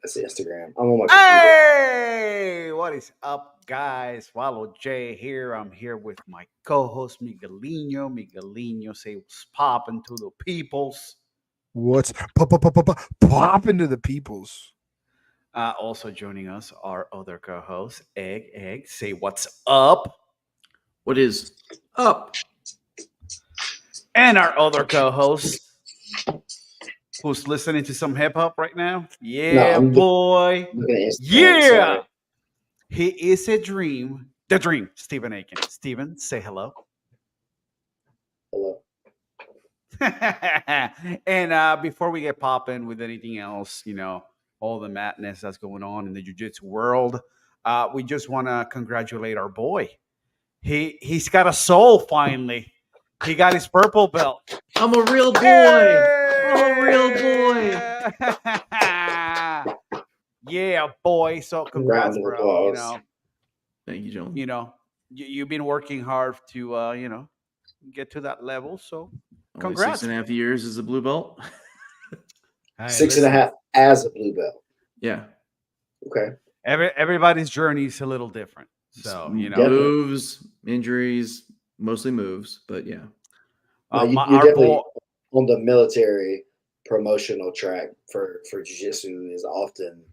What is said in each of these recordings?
That's the Instagram. I'm on my computer. Hey, what is up, guys? Follow Jay here. I'm here with my co-host Miguelino. Miguelino, say what's popping to the peoples. What's pop into the peoples? Also joining us, our other co-host Egg. Say what's up, What is up? and our other co-host who's listening to some hip hop right now. No, Yeah, I'm boy. looking at Instagram. Yeah, Sorry. he is a dream. The dream, Stephen Aiken. Stephen, say hello. Hello. And before we get popping with anything else, all the madness that's going on in the jiu-jitsu world, we just want to congratulate our boy. He's got a soul finally. He got his purple belt. I'm a real boy. Hey! I'm a real boy. Yeah, boy. So congrats, Round of bro. applause. Thank you, John. You've been working hard to get to that level. So Only congrats. 6.5 years as a blue belt. Hey, 6.5 as a blue belt. Yeah. Okay. Everybody's journey is a little different. So, moves, injuries, mostly moves, but yeah. No, you're our definitely on the military promotional track for jiu-jitsu is often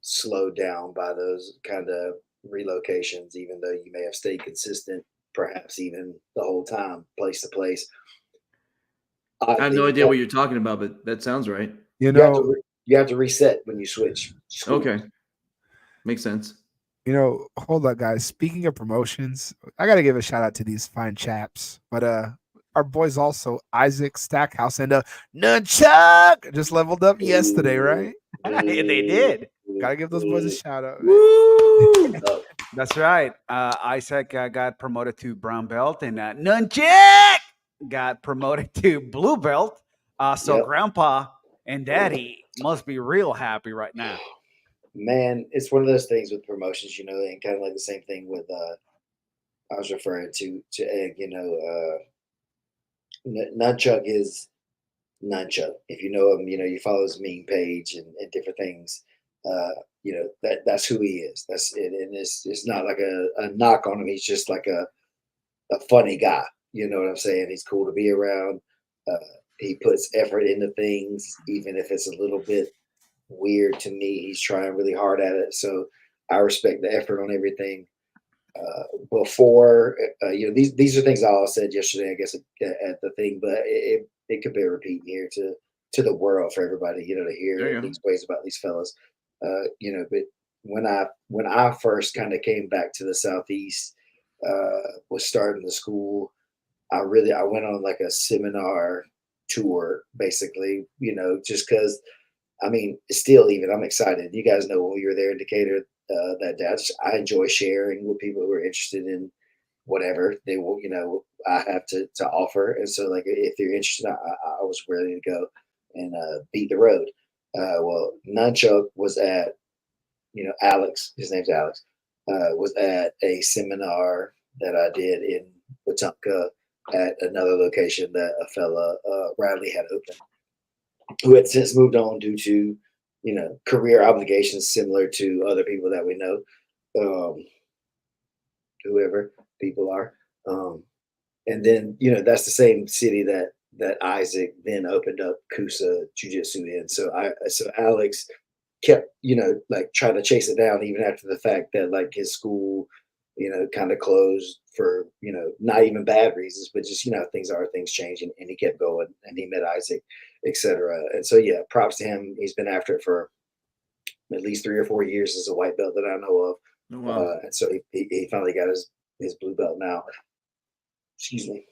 slowed down by those kind of relocations, even though you may have stayed consistent, perhaps even the whole time, place to place. I have no idea what you're talking about, but that sounds right. You know, you have to reset when you switch. Okay. Makes sense. Hold up, guys. Speaking of promotions, I got to give a shout out to these fine chaps. But our boys also, Isaac Stackhouse and Nunchuck just leveled up yesterday, right? they did. Got to give those boys a shout out. Woo! That's right. Isaac got promoted to brown belt, and Nunchuck got promoted to blue belt. So Yep. Grandpa and Daddy must be real happy right now. Man, it's one of those things with promotions, and kind of like the same thing with I was referring to Egg, Nunchuck is Nunchuck. If you know him, you follow his meme page and different things. That's who he is. That's it, and it's not like a knock on him. He's just like a funny guy. You know what I'm saying? He's cool to be around. He puts effort into things, even if it's a little bit weird to me. He's trying really hard at it. So I respect the effort on everything. Before, these are things I all said yesterday, I guess, at the thing, but it could bear repeating here to the world for everybody, to hear these ways about these fellas. But when I first kind of came back to the Southeast, was starting the school, I went on like a seminar tour, basically, just because. I mean, still, even I'm excited. You guys know when we were there in Decatur that day. I enjoy sharing with people who are interested in whatever they will. I have to offer. And so, like, if you're interested, I was ready to go and beat the road. Well, Nunchuck was at, Alex. His name's Alex. Was at a seminar that I did in Wetumpka at another location that a fella Riley had opened, who had since moved on due to, career obligations similar to other people that we know, whoever people are. And then, that's the same city that Isaac then opened up Kusa Jiu-Jitsu in. So Alex kept, like trying to chase it down even after the fact that like his school, kind of closed for, not even bad reasons, but just, things change, and he kept going, and he met Isaac, etc. And so, yeah, props to him. He's been after it for at least 3 or 4 years as a white belt that I know of. Oh, wow. And so he finally got his blue belt now. Excuse me.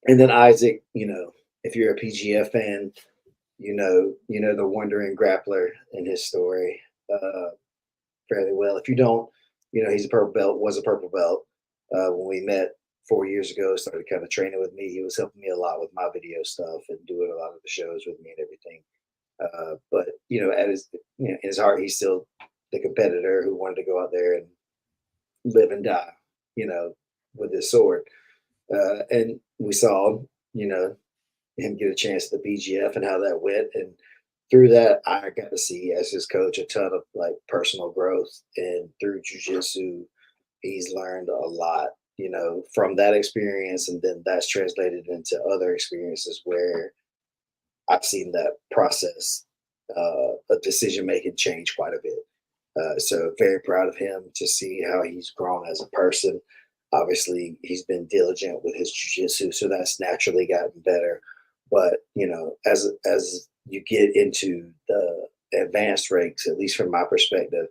And then Isaac, if you're a PGF fan, you know the wandering grappler in his story fairly well. If you don't, he's a purple belt, was a purple belt. When we met 4 years ago, started kind of training with me. He was helping me a lot with my video stuff and doing a lot of the shows with me and everything. But at his, in his heart, he's still the competitor who wanted to go out there and live and die, with his sword. And we saw, him get a chance at the PGF and how that went. And through that, I got to see as his coach a ton of like personal growth, and through jujitsu, he's learned a lot, from that experience, and then that's translated into other experiences where I've seen that process of decision making change quite a bit. So very proud of him to see how he's grown as a person. Obviously, he's been diligent with his jiu-jitsu, so that's naturally gotten better. But as you get into the advanced ranks, at least from my perspective,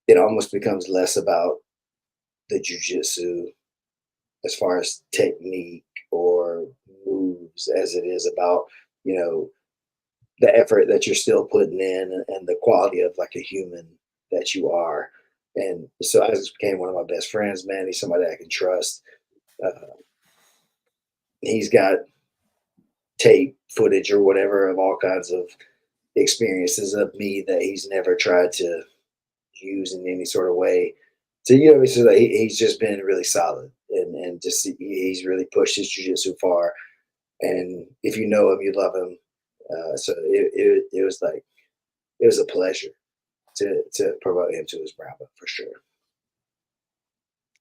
it almost becomes less about the jiu-jitsu as far as technique or moves as it is about the effort that you're still putting in, and the quality of like a human that you are. And so I just became one of my best friends, man. He's somebody I can trust. He's got tape footage or whatever of all kinds of experiences of me that he's never tried to use in any sort of way. So, so he's just been really solid, and just he's really pushed his jiu-jitsu far. And if you know him, you love him. So it was like, it was a pleasure to promote him to his brown belt for sure.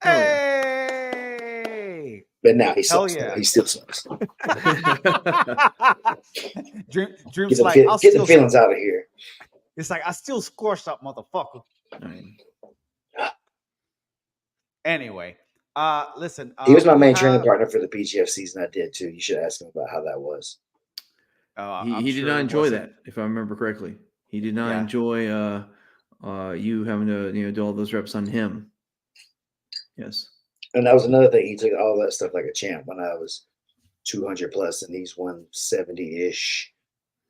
Hey! But now he sucks. Yeah. He still sucks. Dream's like, get the feelings out of here. It's like, I still squashed that motherfucker. Anyway, listen. He was my main training partner for the PGF season I did too. You should ask him about how that was. He did not enjoy that, if I remember correctly. He did not enjoy you having to do all those reps on him. Yes. And that was another thing. He took all that stuff like a champ when I was 200 plus, and he's 170-ish.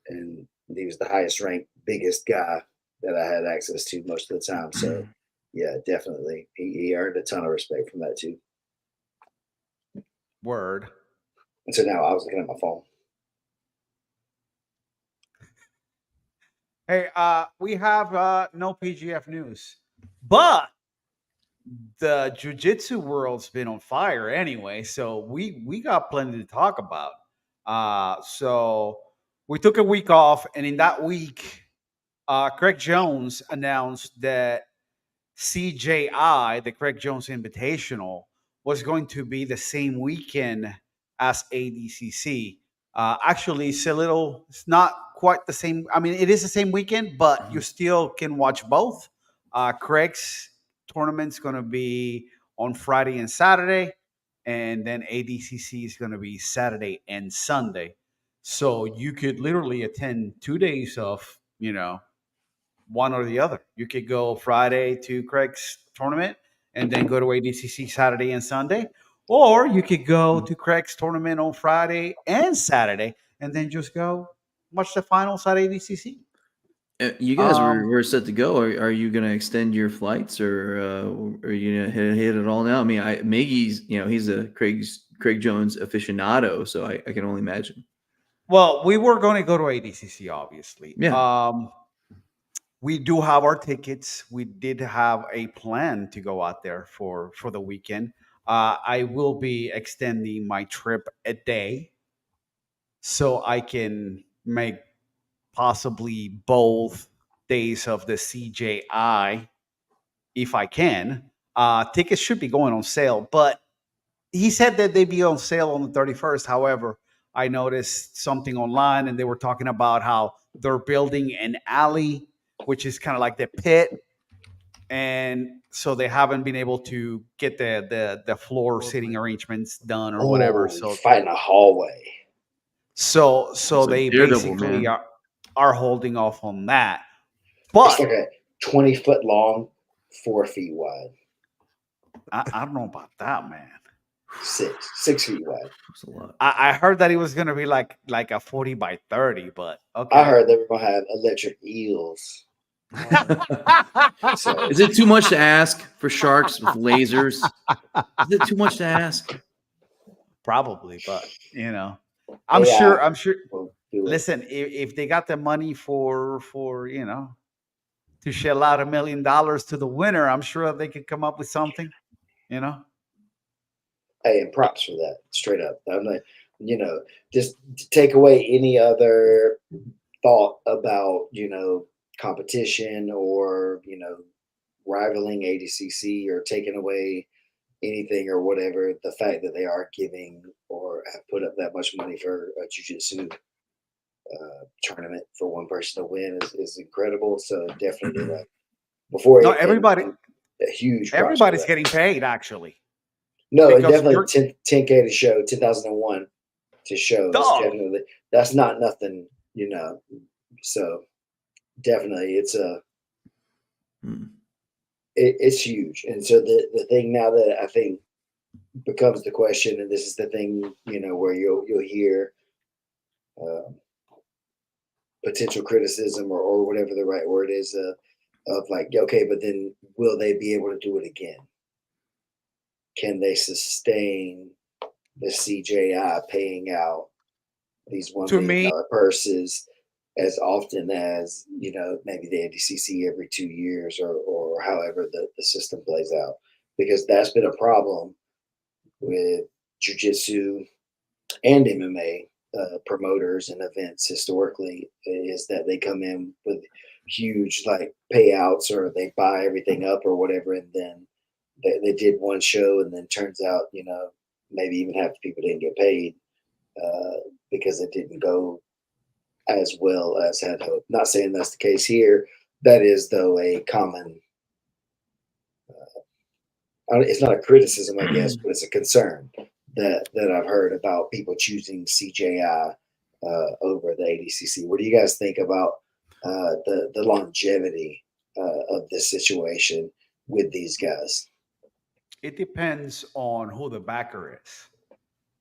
And he was the highest ranked, biggest guy that I had access to most of the time. So, yeah, definitely. He earned a ton of respect from that, too. Word. And so now I was looking at my phone. Hey, we have no PGF news, but the jiu-jitsu world's been on fire anyway, so we got plenty to talk about. So we took a week off, and in that week, Craig Jones announced that CJI, the Craig Jones Invitational, was going to be the same weekend as ADCC. Actually, it's not quite the same. I mean, it is the same weekend, but you still can watch both. Craig's tournament's going to be on Friday and Saturday, and then ADCC is going to be Saturday and Sunday. So you could literally attend 2 days of, one or the other. You could go Friday to Craig's tournament and then go to ADCC Saturday and Sunday, or you could go to Craig's tournament on Friday and Saturday and then just go watch the finals at ADCC. You guys were set to go. Are you going to extend your flights, or are you going to hit it all now? I mean, Maggie's, he's a Craig Jones aficionado, so I can only imagine. Well, we were going to go to ADCC, obviously. Yeah. We do have our tickets. We did have a plan to go out there for the weekend. I will be extending my trip a day so I can make possibly both days of the CJI if I can. Tickets should be going on sale, but he said that they'd be on sale on the 31st. However, I noticed something online, and they were talking about how they're building an alley, which is kind of like the pit, and so they haven't been able to get the floor seating arrangements done or whatever. So fighting a hallway. So they basically are holding off on that. But it's like a 20-foot long, 4 feet wide. I don't know about that, man. 6 feet wide. That's a lot. I heard that it was gonna be like a 40 by 30, but okay. I heard they were gonna have electric eels. So, is it too much to ask for sharks with lasers? Is it too much to ask? Probably, but I'm sure. Listen, if they got the money for to shell out $1 million to the winner, I'm sure they could come up with something. Hey, and props for that. Straight up, I'm like, just take away any other thought about, competition or, rivaling ADCC or taking away anything or whatever, the fact that they are giving or have put up that much money for a jiu-jitsu tournament for one person to win is incredible. So definitely, like, before No, anything, everybody, a huge props for everybody's that. getting paid actually. No, and Because definitely 10K to show, 10,001 to show is Dog. definitely, that's not nothing, So definitely it's it's huge. And so the thing now that I think becomes the question, and this is the thing, where you'll hear potential criticism or whatever the right word is, of like, okay, but then will they be able to do it again? Can they sustain the CJI paying out these $1 million purses as often as, maybe the ADCC every 2 years or however the system plays out? Because that's been a problem with jiu-jitsu and MMA promoters and events historically, is that they come in with huge like payouts, or they buy everything up or whatever, and then they did one show, and then turns out, maybe even half the people didn't get paid because it didn't go as well as had hoped. Not saying that's the case here. That is, though, a common. It's not a criticism, I guess, but it's a concern that I've heard about people choosing CJI over the ADCC. What do you guys think about the longevity of this situation with these guys? It depends on who the backer is.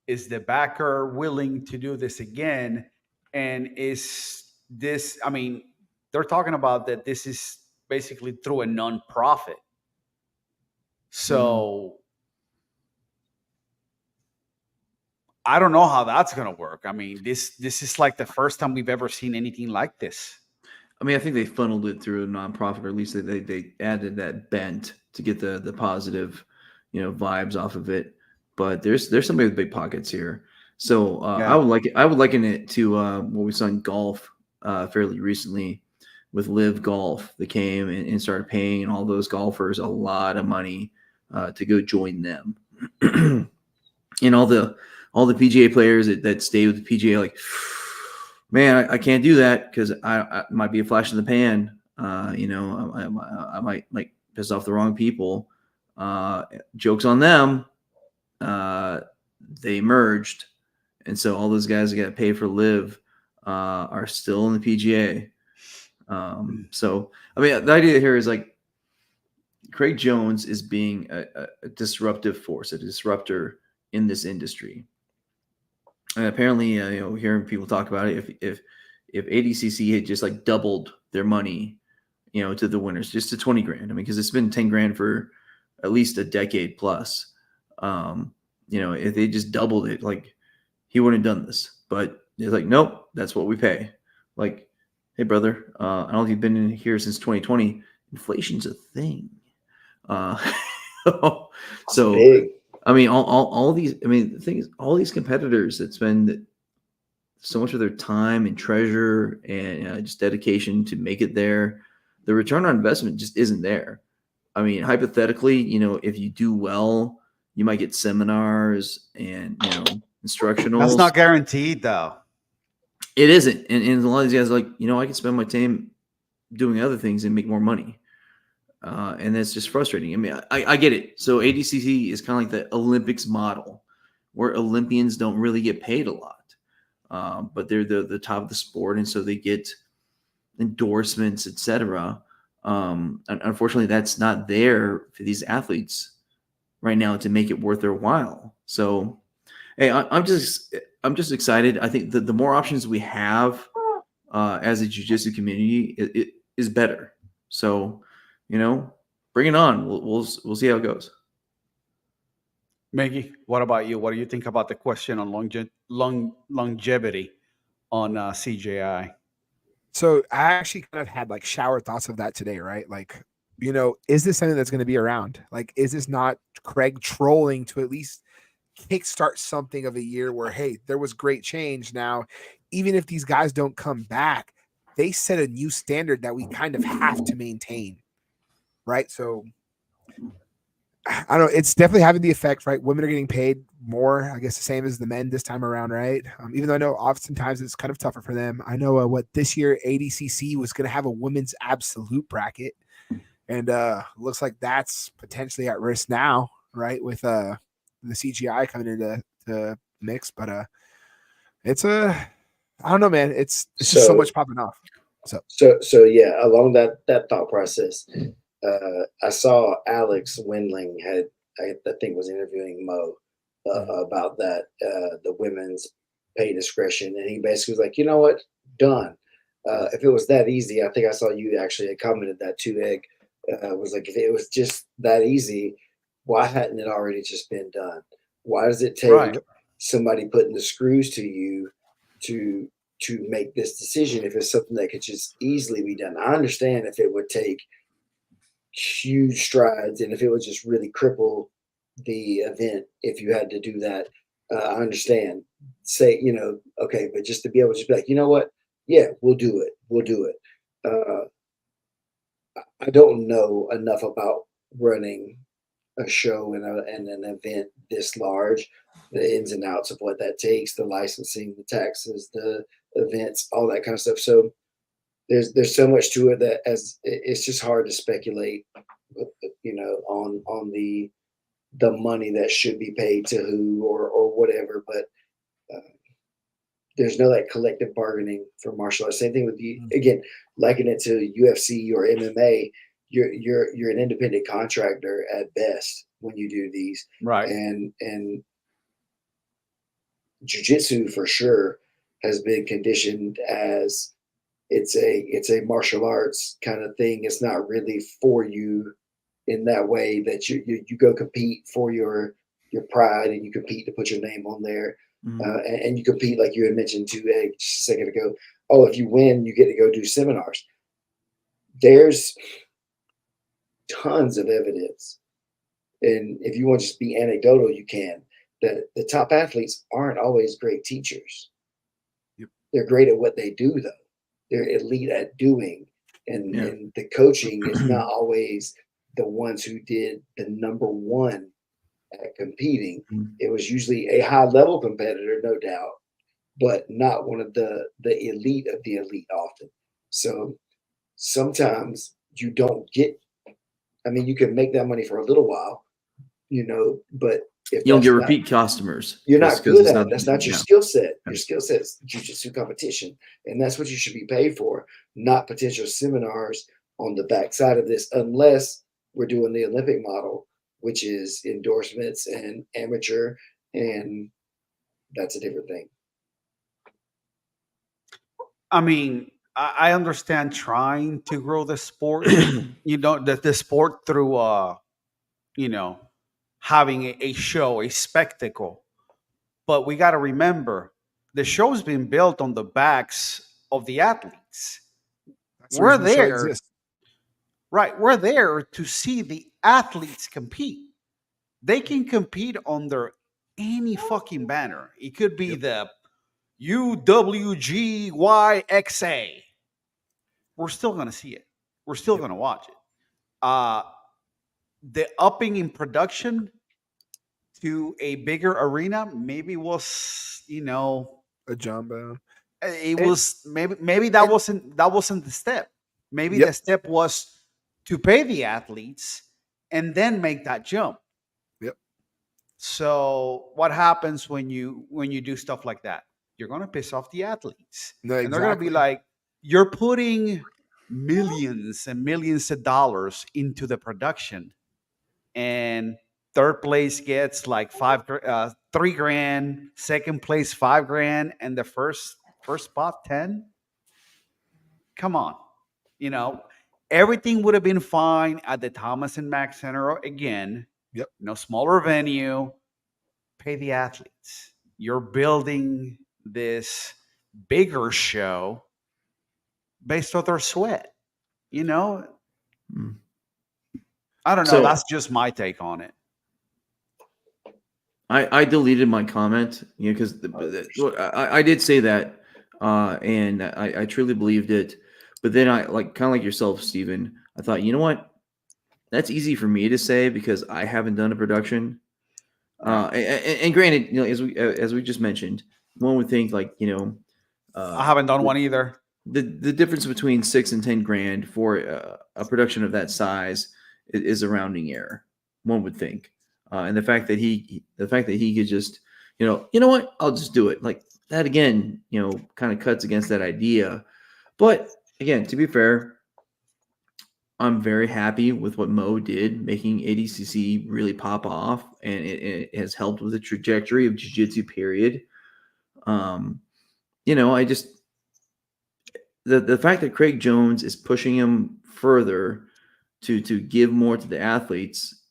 Is the backer willing to do this again? And is this, I mean, they're talking about that this is basically through a non-profit. So I don't know how that's going to work. I mean, this is like the first time we've ever seen anything like this. I mean, I think they funneled it through a nonprofit, or at least they added that bent to get the positive, vibes off of it. But there's somebody with big pockets here. So I would liken it to what we saw in golf fairly recently with Live Golf. They came and started paying all those golfers a lot of money to go join them. And all the PGA players that stay with the PGA, like, man, I can't do that because I might be a flash in the pan. I might like piss off the wrong people. Joke's on them. They merged, and so all those guys that got paid for Live are still in the PGA. So I mean, the idea here is like Craig Jones is being a disruptive force, a disruptor in this industry. And apparently, hearing people talk about it, if ADCC had just like doubled their money, to the winners, just to 20 grand. I mean, because it's been 10 grand for at least a decade plus. If they just doubled it, like, he wouldn't have done this. But it's like, nope, that's what we pay. Like, hey, brother, I don't know if you've been in here since 2020. Inflation's a thing. So big. I mean, all these. I mean, the thing is, all these competitors that spend so much of their time and treasure and just dedication to make it there, the return on investment just isn't there. I mean, hypothetically, if you do well, you might get seminars and instructionals. That's not guaranteed, though. It isn't, and a lot of these guys are like, I can spend my time doing other things and make more money. And that's just frustrating. I mean, I get it. So ADCC is kind of like the Olympics model, where Olympians don't really get paid a lot, but they're the top of the sport, and so they get endorsements, etc. Unfortunately, that's not there for these athletes right now to make it worth their while. So, hey, I'm just excited. I think the more options we have as a jiu-jitsu community, it is better. So, bring it on. We'll see how it goes. Maggie, what about you? What do you think about the question on longevity on CJI? So I actually kind of had like shower thoughts of that today, right? Like, is this something that's going to be around? Like, is this not Craig trolling to at least kickstart something of a year where, hey, there was great change. Now, even if these guys don't come back, they set a new standard that we kind of have to maintain, right? So I don't know. It's definitely having the effect, right? Women are getting paid more, I guess, the same as the men this time around, right? Even though I know oftentimes it's kind of tougher for them. I know what this year ADCC was going to have a women's absolute bracket, and looks like that's potentially at risk now, right? With the CGI coming into the mix, but it's I don't know, man. It's just so much popping off. So yeah, along that thought process. I saw Alex Windling I think was interviewing Mo about that, the women's pay discretion, and he basically was like, you know what, done. If it was that easy, I think I saw you actually had commented that too. Egg was like, if it was just that easy, why hadn't it already just been done? Why does it take somebody putting the screws to you to make this decision if it's something that could just easily be done? I understand if it would take huge strides and if it would just really cripple the event if you had to do that. I understand. Say, okay, but just to be able to just be like, you know what? Yeah, we'll do it. I don't know enough about running a show and an event this large, the ins and outs of what that takes, the licensing, the taxes, the events, all that kind of stuff. So there's so much to it that as it's just hard to speculate, on the money that should be paid to who or whatever. But there's no like collective bargaining for martial arts. Same thing with again, liken it to UFC or MMA. You're an independent contractor at best when you do these, right? And jiu-jitsu for sure has been conditioned as it's a martial arts kind of thing. It's not really for you in that way that you go compete for your pride and you compete to put your name on there. And you compete like you had mentioned just a second ago. Oh, if you win, you get to go do seminars. There's tons of evidence. And if you want to just be anecdotal, you can. That the top athletes aren't always great teachers. Yep. They're great at what they do, though. They're elite at doing. And the coaching is not always the ones who did the number one at competing. It was usually a high level competitor, no doubt, but not one of the elite of the elite often. So sometimes you don't get, I mean, you can make that money for a little while, but if you don't get repeat customers, you're not good at it. That's not your skill set. Your skill set is jiu-jitsu competition. And that's what you should be paid for, not potential seminars on the backside of this, unless we're doing the Olympic model, which is endorsements and amateur, and that's a different thing. I mean, I understand trying to grow the sport, the sport through, having a show, a spectacle. But we got to remember, the show's been built on the backs of the athletes. We're there, right? We're there to see the athletes compete. They can compete under any fucking banner. It could be the UWGYXA. We're still going to see it. We're still going to watch it. The upping in production to a bigger arena maybe was, a jump down. It was maybe that wasn't the step. Maybe the step was to pay the athletes and then make that jump. Yep. So what happens when you do stuff like that? You're gonna piss off the athletes, and they're gonna be like, "You're putting millions and millions of dollars into the production, and third place gets like $3,000, second place $5,000, and the first spot 10. Come on, everything would have been fine at the Thomas and Mack Center again. Yep. Smaller venue. Pay the athletes. You're building this bigger show based on their sweat. I don't know. So, that's just my take on it. I deleted my comment, because I did say that, and I truly believed it. But then I kind of like yourself, Steven, I thought, you know what? That's easy for me to say because I haven't done a production. And granted, as we just mentioned, one would think I haven't done one either. The difference between $6,000 and $10,000 for a production of that size is a rounding error. One would think, and the fact that he could just you know what, I'll just do it like that again. Kind of cuts against that idea. But again, to be fair, I'm very happy with what Mo did, making ADCC really pop off, and it has helped with the trajectory of jiu-jitsu, period. I just the fact that Craig Jones is pushing him further to give more to the athletes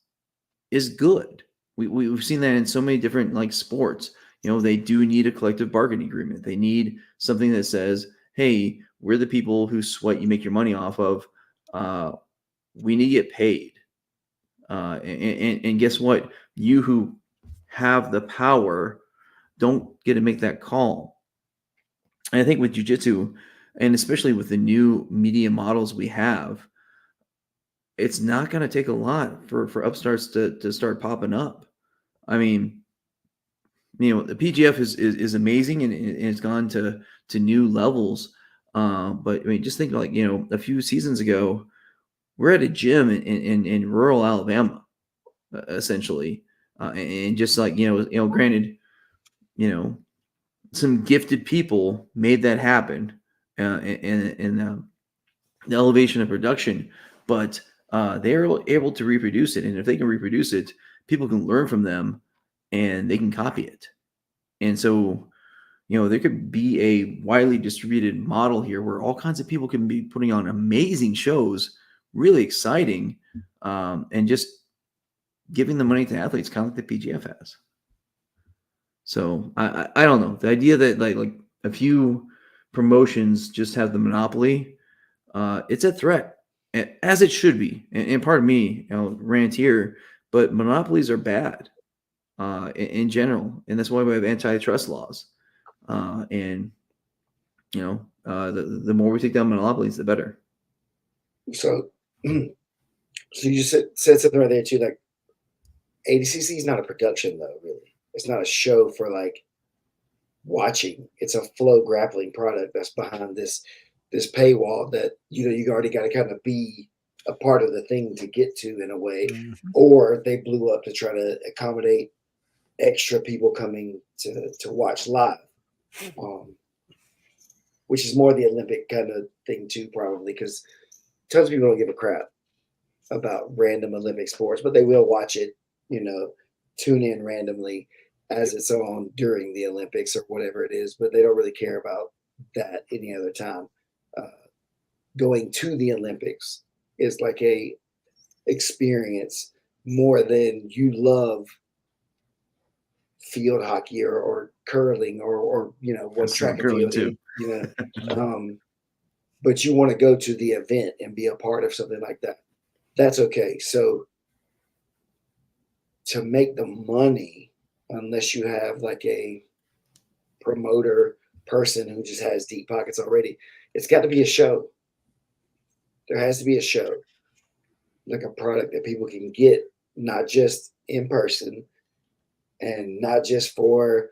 is good. We've seen that in so many different sports. They do need a collective bargaining agreement. They need something that says, hey, we're the people whose sweat you make your money off of. We need to get paid. And guess what? You who have the power don't get to make that call. And I think with jiu-jitsu, and especially with the new media models we have, it's not going to take a lot for upstarts to start popping up. I mean, the PGF is amazing and it's gone to new levels. But I mean, just think a few seasons ago, we're at a gym in rural Alabama, essentially, and just granted, some gifted people made that happen, in the elevation of production, but they're able to reproduce it, and if they can reproduce it, people can learn from them, and they can copy it, and so. There could be a widely distributed model here where all kinds of people can be putting on amazing shows, really exciting, and just giving the money to athletes, kind of like the PGF has. So I don't know. The idea that like a few promotions just have the monopoly, it's a threat, as it should be. And pardon me, rant here, but monopolies are bad in general, and that's why we have antitrust laws. The more we take down monopolies, the better. So you said something right there too. Like ADCC is not a production though, really. It's not a show for watching. It's a flow grappling product that's behind this paywall that you already got to kind of be a part of the thing to get to in a way, or they blew up to try to accommodate extra people coming to watch live. Which is more the Olympic kind of thing too, probably, because tons of people don't give a crap about random Olympic sports, but they will watch it, tune in randomly as it's on during the Olympics or whatever it is, but they don't really care about that any other time. Going to the Olympics is like a experience more than you love field hockey or curling or track and field too. But you want to go to the event and be a part of something like that. That's okay. So to make the money, unless you have a promoter person who just has deep pockets already, it's got to be a show. There has to be a show, like a product that people can get, not just in person, and not just for,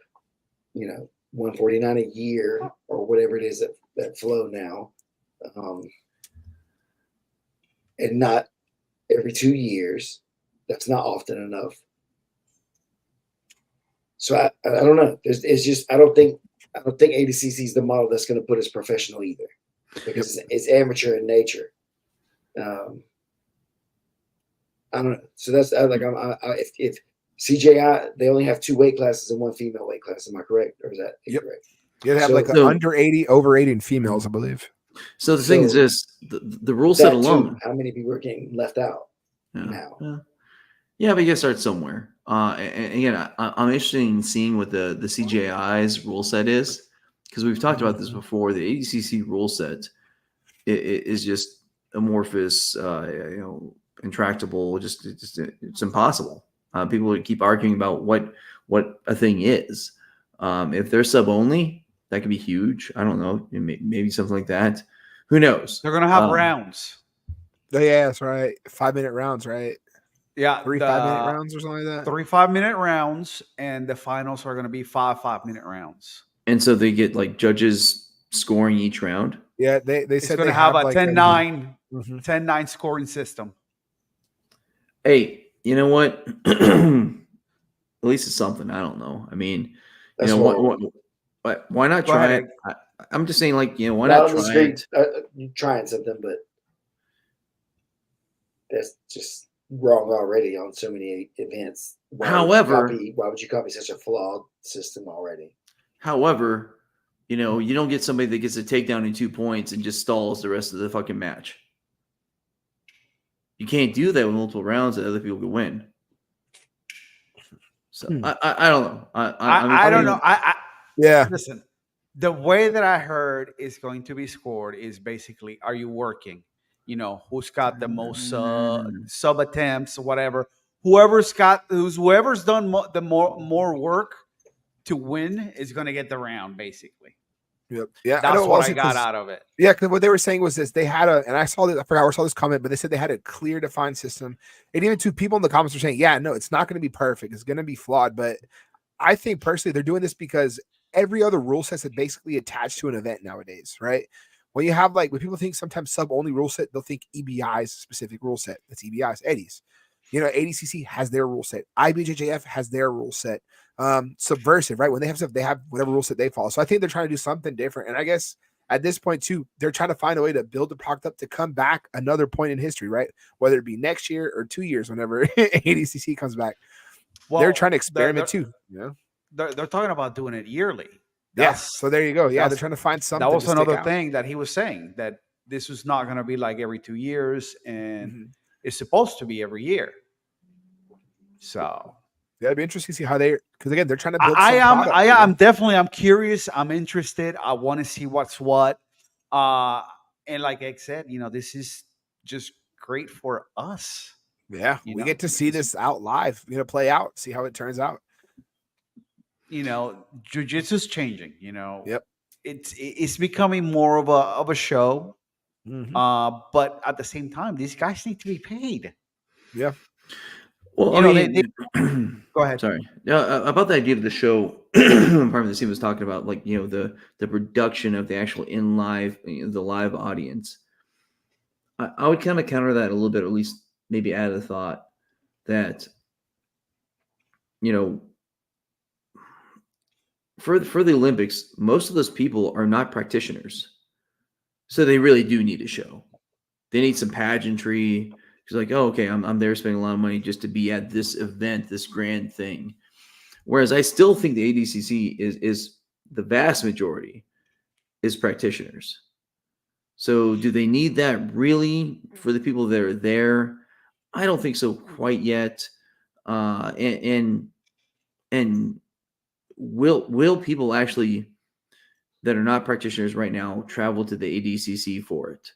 $149 a year or whatever it is that flow now, and not every 2 years. That's not often enough. So I don't know. It's just I don't think ADCC is the model that's going to put us professional either, because it's amateur in nature. I don't know. So that's if CJI, they only have 2 weight classes and 1 female weight class. Am I correct, or is that incorrect? You have under 80, over 80 in females, I believe. So the thing is this: the rule set alone. How many people are getting left out now? Yeah, but you got to start somewhere. And again, I'm interested in seeing what the CJI's rule set is, because we've talked about this before. The ADCC rule set is just amorphous, intractable. It's impossible. People would keep arguing about what a thing is. If they're sub only, that could be huge. I don't know, maybe something like that. Who knows? They're gonna have rounds. Oh, yeah, that's right. 5-minute rounds, right? Yeah, 3 5-minute rounds or something like that. 3 5-minute rounds, and the finals are gonna be 5 5-minute rounds. And so they get like judges scoring each round. Yeah, they It's said gonna they have a like 10-9, Mhm. 10-9 scoring system. Hey, you know what? At least it's something. I don't know. I mean, That's you know, why not Go try ahead, it? I'm just saying, like, you know, why not not on the try street it? trying something, but that's just wrong already on so many events. However, why would you copy such a flawed system already? However, you know, you don't get somebody that gets a takedown in 2 points and just stalls the rest of the fucking match. You can't do that with multiple rounds that other people could win. So I don't know. I don't know. Yeah. Listen, the way that I heard is going to be scored is basically, are you working? You know, who's got the most sub attempts, whatever. Whoever's done the more work to win is going to get the round, basically. Yep. Yeah, That's what I got out of it. Yeah, because what they were saying was this: they had and I saw this. I forgot where I saw this comment, but they said they had a clear, defined system. And even two people in the comments were saying, "Yeah, no, it's not going to be perfect. It's going to be flawed." But I think personally, they're doing this because every other rule set is basically attached to an event nowadays, right? When you have when people think sometimes sub only rule set, they'll think EBI's specific rule set. That's EBI's Eddie's. You know, ADCC has their rule set. IBJJF has their rule set. Subversive, right? When they have stuff, they have whatever rule set they follow. So I think they're trying to do something different. And I guess at this point too, they're trying to find a way to build the product up to come back another point in history, right? Whether it be next year or 2 years, whenever ADCC comes back. Well, they're trying to experiment too. Yeah, they're talking about doing it yearly. Yes. Yeah, so there you go. Yeah, they're trying to find something. That was another thing that he was saying, that this was not going to be like every 2 years, and it's supposed to be every year. So yeah, it'd be interesting to see how because again, they're trying to build. I'm curious. I'm interested. I want to see what's what. And like I said, you know, this is just great for us. Yeah, we get to see this out live, play out, see how it turns out. You know, jiu-jitsu's changing, you know. Yep. It's becoming more of a show. But at the same time, these guys need to be paid. Yeah. Well, go ahead. Sorry. About the idea of the show, part of the team was talking about, like, you know, the production of the actual the live audience. I would kind of counter that a little bit, or at least maybe add a thought that, you know, for the Olympics, most of those people are not practitioners, so they really do need a show. They need some pageantry. Because, like, oh, okay, I'm there spending a lot of money just to be at this event, this grand thing. Whereas I still think the ADCC is the vast majority is practitioners. So do they need that really for the people that are there? I don't think so quite yet. And will people actually that are not practitioners right now travel to the ADCC for it?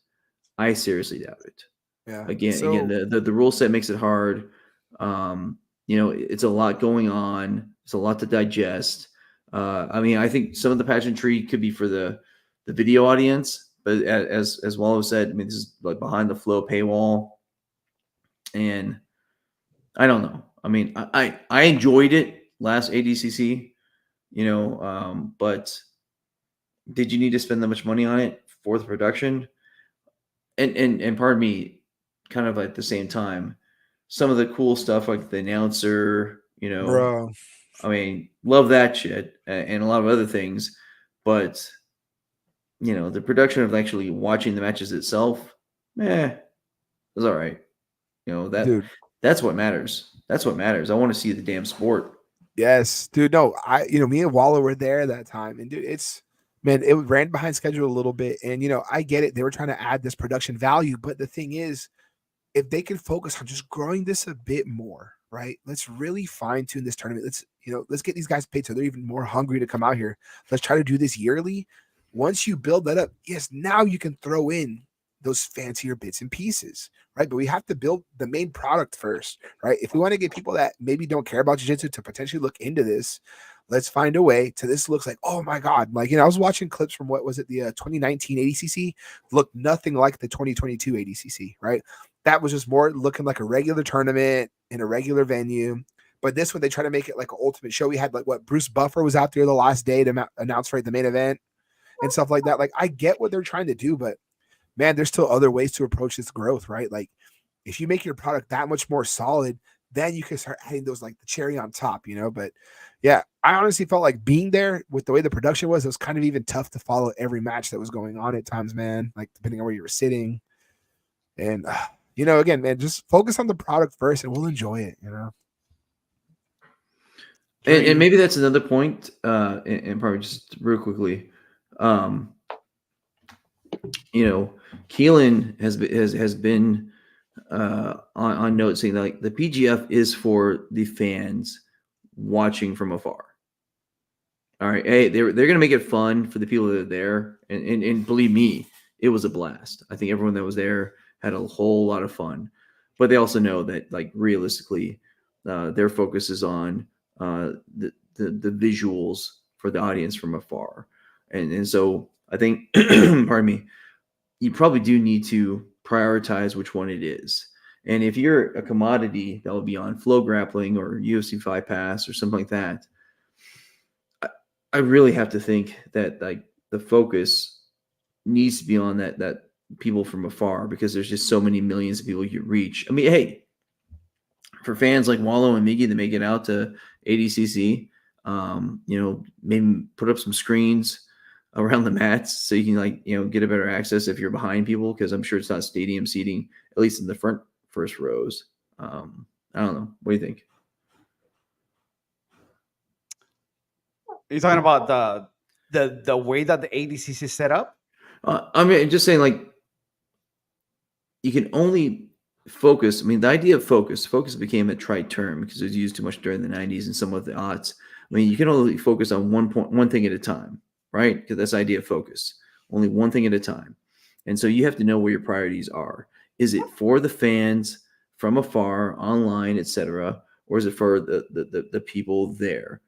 I seriously doubt it. Yeah. Again, the rule set makes it hard. You know, it's a lot going on. It's a lot to digest. I mean, I think some of the pageantry could be for the video audience, but as Wallo said, I mean, this is like behind the flow paywall, and I don't know. I mean, I enjoyed it last ADCC, you know, but did you need to spend that much money on it for the production? And pardon me, kind of at the same time, some of the cool stuff like the announcer, you know, bro. I mean, love that shit and a lot of other things, but you know, the production of actually watching the matches itself, it was all right. You know, that's what matters. That's what matters. I want to see the damn sport. Yes, dude. No, me and Waller were there that time, and dude, it ran behind schedule a little bit, and I get it. They were trying to add this production value, but the thing is, if they can focus on just growing this a bit more, right? Let's really fine tune this tournament. Let's get these guys paid so they're even more hungry to come out here. Let's try to do this yearly. Once you build that up, yes, now you can throw in those fancier bits and pieces, right? But we have to build the main product first, right? If we want to get people that maybe don't care about jiu-jitsu to potentially look into this, let's find a way to this looks like, oh my God. Like, I was watching clips from what was it, the 2019 ADCC, looked nothing like the 2022 ADCC, right? That was just more looking like a regular tournament in a regular venue. But this one, they try to make it like an ultimate show. We had like what Bruce Buffer was out there the last day to announce for the main event and stuff like that. Like, I get what they're trying to do, but man, there's still other ways to approach this growth, right? Like, if you make your product that much more solid, then you can start adding those like the cherry on top, But yeah, I honestly felt like being there with the way the production was, it was kind of even tough to follow every match that was going on at times, man. Like, depending on where you were sitting. And, again, man, just focus on the product first and we'll enjoy it, And maybe that's another point, and probably just real quickly, Keelan has been on note saying that, like, the PGF is for the fans watching from afar. All right, hey, they're gonna make it fun for the people that are there, and believe me, it was a blast. I think everyone that was there had a whole lot of fun, but they also know that, like, realistically, their focus is on the visuals for the audience from afar, and so I think, pardon me, you probably do need to prioritize which one it is. And if you're a commodity that will be on Flow Grappling or UFC 5 Pass or something like that, I really have to think that, like, the focus needs to be on that people from afar, because there's just so many millions of people you reach. I mean, hey, for fans like Wallow and Miggy that make it out to ADCC, maybe put up some screens around the mats so you can get a better access if you're behind people, because I'm sure it's not stadium seating, at least in the first rows. I don't know. What do you think? Are you talking about the way that the ADCC is set up? I mean, just saying, like, you can only focus. I mean, the idea of focus became a trite term because it was used too much during the 90s and some of the aughts. I mean, you can only focus on one thing at a time, right? Because that's the idea of focus. Only one thing at a time. And so you have to know where your priorities are. Is it for the fans from afar, online, etc., or is it for the people there?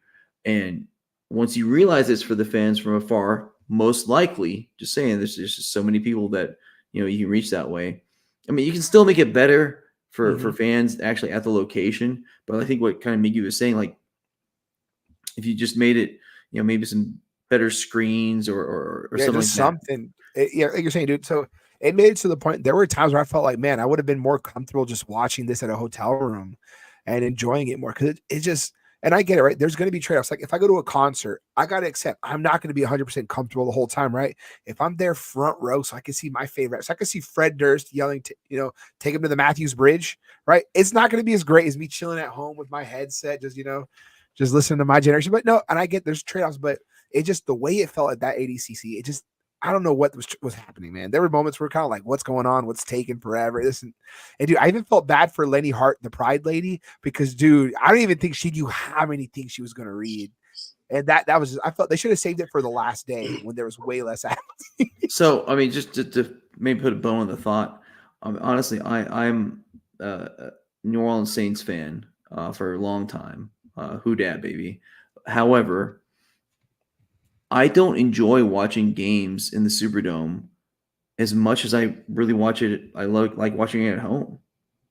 And once you realize it's for the fans from afar, most likely, just saying, there's just so many people that you can reach that way. I mean, you can still make it better for fans actually at the location, but I think what kind of Miggy was saying, like, if you just made it, maybe some better screens or something like something. Like you're saying, dude. So it made it to the point. There were times where I felt like, man, I would have been more comfortable just watching this at a hotel room and enjoying it more, because it just. And I get it, right? There's going to be trade-offs. Like, if I go to a concert, I got to accept I'm not going to be 100% comfortable the whole time, right? If I'm there front row, so I can see my favorite, so I can see Fred Durst yelling, take him to the Matthews Bridge, right? It's not going to be as great as me chilling at home with my headset, just listening to my generation. But no, and I get there's trade-offs, but it just, the way it felt at that ADCC, it just, I don't know what was happening, man. There were moments where kind of like, what's going on? What's taking forever? And dude, I even felt bad for Lenny Hart, the Pride lady, because, dude, I don't even think she knew how many things she was going to read. And that was just, I felt they should have saved it for the last day when there was way less happening. So, I mean, just to maybe put a bow on the thought, honestly, I'm a New Orleans Saints fan for a long time. Who dat, baby. However, I don't enjoy watching games in the Superdome as much as I really watch it. I like watching it at home.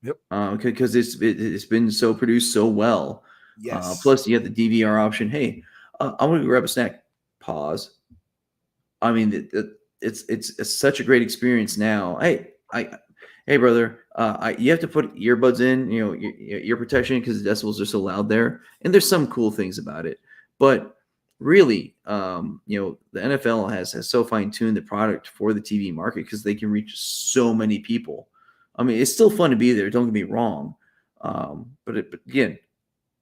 Yep. Because it's been so produced so well. Yes. Plus, you have the DVR option. Hey, I want to grab a snack. Pause. I mean, it's such a great experience now. Hey, brother, you have to put earbuds in. Your ear protection, because the decibels are so loud there. And there's some cool things about it, but really, the NFL has so fine-tuned the product for the TV market because they can reach so many people. I mean, it's still fun to be there. Don't get me wrong. But again,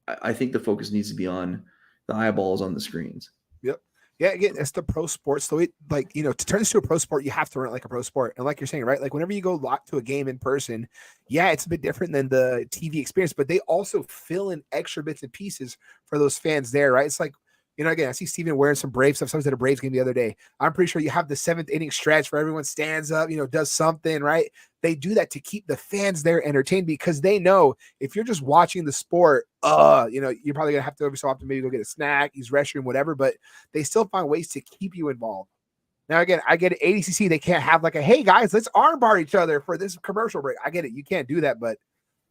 I think the focus needs to be on the eyeballs on the screens. Yep. Yeah, again, it's the pro sports. So to turn this to a pro sport, you have to run it like a pro sport. And like you're saying, right? Like, whenever you go to a game in person, yeah, it's a bit different than the TV experience, but they also fill in extra bits and pieces for those fans there, right? It's like, again, I see Steven wearing some Braves stuff. Someone was at a Braves game the other day. I'm pretty sure you have the 7th inning stretch where everyone stands up, does something, right? They do that to keep the fans there entertained because they know if you're just watching the sport, you're probably gonna have to every so often maybe go get a snack, use restroom, whatever. But they still find ways to keep you involved. Now, again, I get it. ADCC, they can't have like a, hey guys, let's armbar each other for this commercial break. I get it. You can't do that, but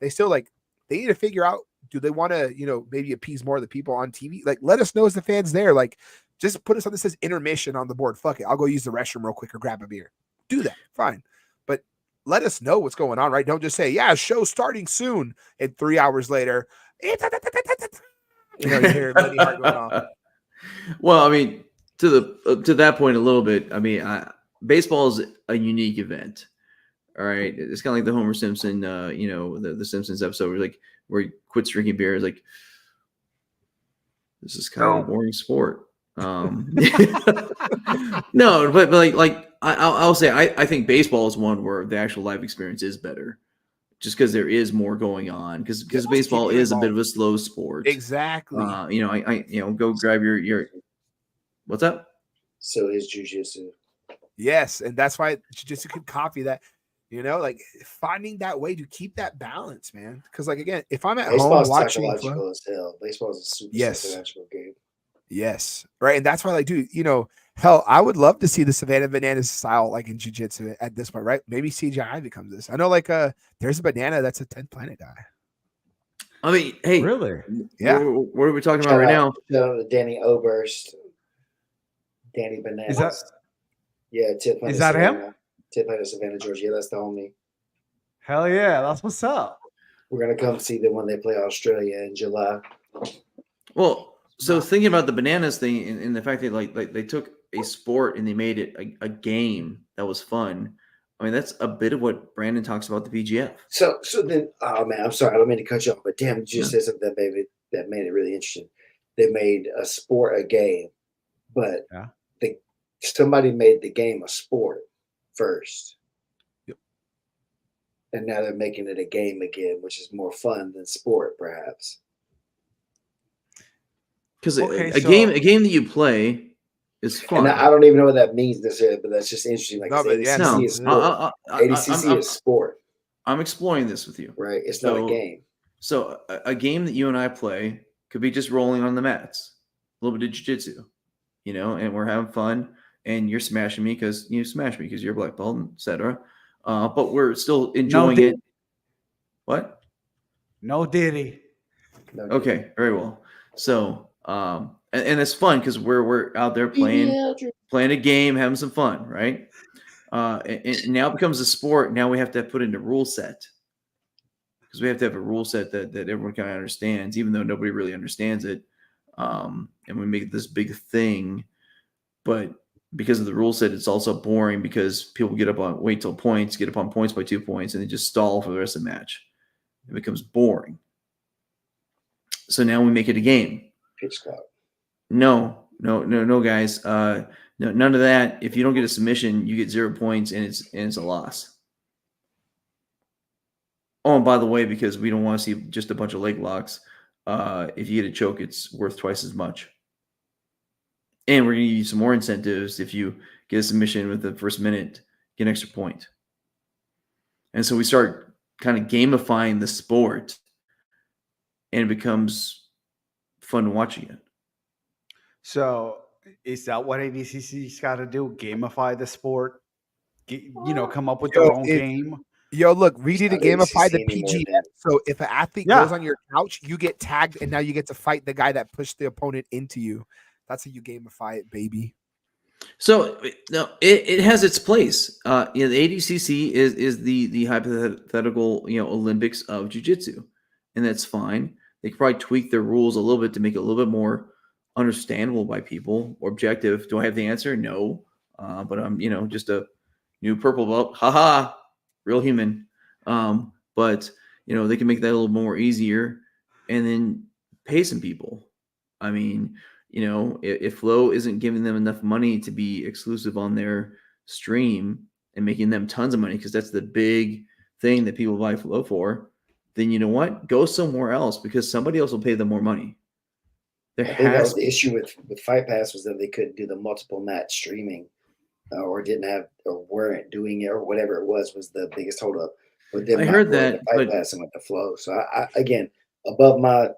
they still they need to figure out, do they want to, maybe appease more of the people on TV? Like, let us know as the fans there. Like, just put something that says intermission on the board. Fuck it. I'll go use the restroom real quick or grab a beer. Do that. Fine. But let us know what's going on, right? Don't just say, yeah, show starting soon. And 3 hours later, you hear Lenny Hart going on. Well, I mean, to that point a little bit, I mean, baseball is a unique event. All right. It's kind of like the Homer Simpson, the Simpsons episode where he quits drinking beer. It's like, this is kind of a boring sport. No, but I'll say, I think baseball is one where the actual live experience is better, just because there is more going on. Because baseball is a bit of a slow sport. Exactly. Go grab your what's up? So is jiu-jitsu. Yes, and that's why jiu-jitsu can copy that. Finding that way to keep that balance, man. Because, again, if I'm at home watching, psychological as hell. Baseball is a super psychological game. Yes, right, and that's why, hell, I would love to see the Savannah Bananas style in jiu-jitsu at this point, right? Maybe CGI becomes this. I know, there's a banana that's a 10th Planet guy. I mean, hey, really? Yeah. What are we talking about right now? Danny Oberst, Danny Bananas. Is that? Yeah, Tip. Is that him? Tip out of Savannah, Georgia. Yeah, that's the homie. Hell yeah, that's what's up. We're gonna come see them when they play Australia in July. Well, so thinking about the bananas thing and the fact that they took a sport and they made it a game that was fun. I mean, that's a bit of what Brandon talks about the PGF. So then, oh man, I'm sorry, I don't mean to cut you off, but damn, you just said something that made it really interesting. They made a sport a game, but somebody made the game a sport first. Yep. And now they're making it a game again, which is more fun than sport, perhaps. Because a game that you play is fun. And I don't even know what that means necessarily, but that's just interesting. ADCC is sport. ADCC is sport. I'm exploring this with you. Right. It's not a game. So a game that you and I play could be just rolling on the mats, a little bit of jiu-jitsu, and we're having fun. And you're smashing me because you smash me because you're a black belt, etc. But we're still enjoying it. What? No Diddy. Okay, very well. So, and it's fun because we're out there playing a game, having some fun, right? And now it becomes a sport. Now we have to put in a rule set because we have to have a rule set that everyone kind of understands, even though nobody really understands it. And we make this big thing, but because of the rule set, it's also boring because people get up on points by 2 points, and they just stall for the rest of the match. It becomes boring. So now we make it a game. Pitch clock. No, guys. No, none of that. If you don't get a submission, you get 0 points, and it's a loss. Oh, and by the way, because we don't want to see just a bunch of leg locks, if you get a choke, it's worth twice as much. And we're going to give you some more incentives. If you get a submission with the first minute, get an extra point. And so we start kind of gamifying the sport, and it becomes fun to watch again. So is that what ADCC's got to do? Gamify the sport? Come up with their own game? Yo, look, we need to gamify the PGF. So if an athlete goes on your couch, you get tagged, and now you get to fight the guy that pushed the opponent into you. That's how you gamify it, baby. So no, it has its place. The ADCC is the hypothetical Olympics of jiu-jitsu, and that's fine. They could probably tweak their rules a little bit to make it a little bit more understandable by people or objective. Do I have the answer? No, but I'm just a new purple belt. Haha, real human. But they can make that a little more easier, and then pay some people. I mean, if Flow isn't giving them enough money to be exclusive on their stream and making them tons of money, because that's the big thing that people buy Flow for, then you know what? Go somewhere else, because somebody else will pay them more money. I think that was the issue with Fight Pass, was that they couldn't do the multiple match streaming, or didn't have, or weren't doing it, or whatever it was the biggest holdup. But then I heard that, the Fight Pass and with the flow. So I again, above my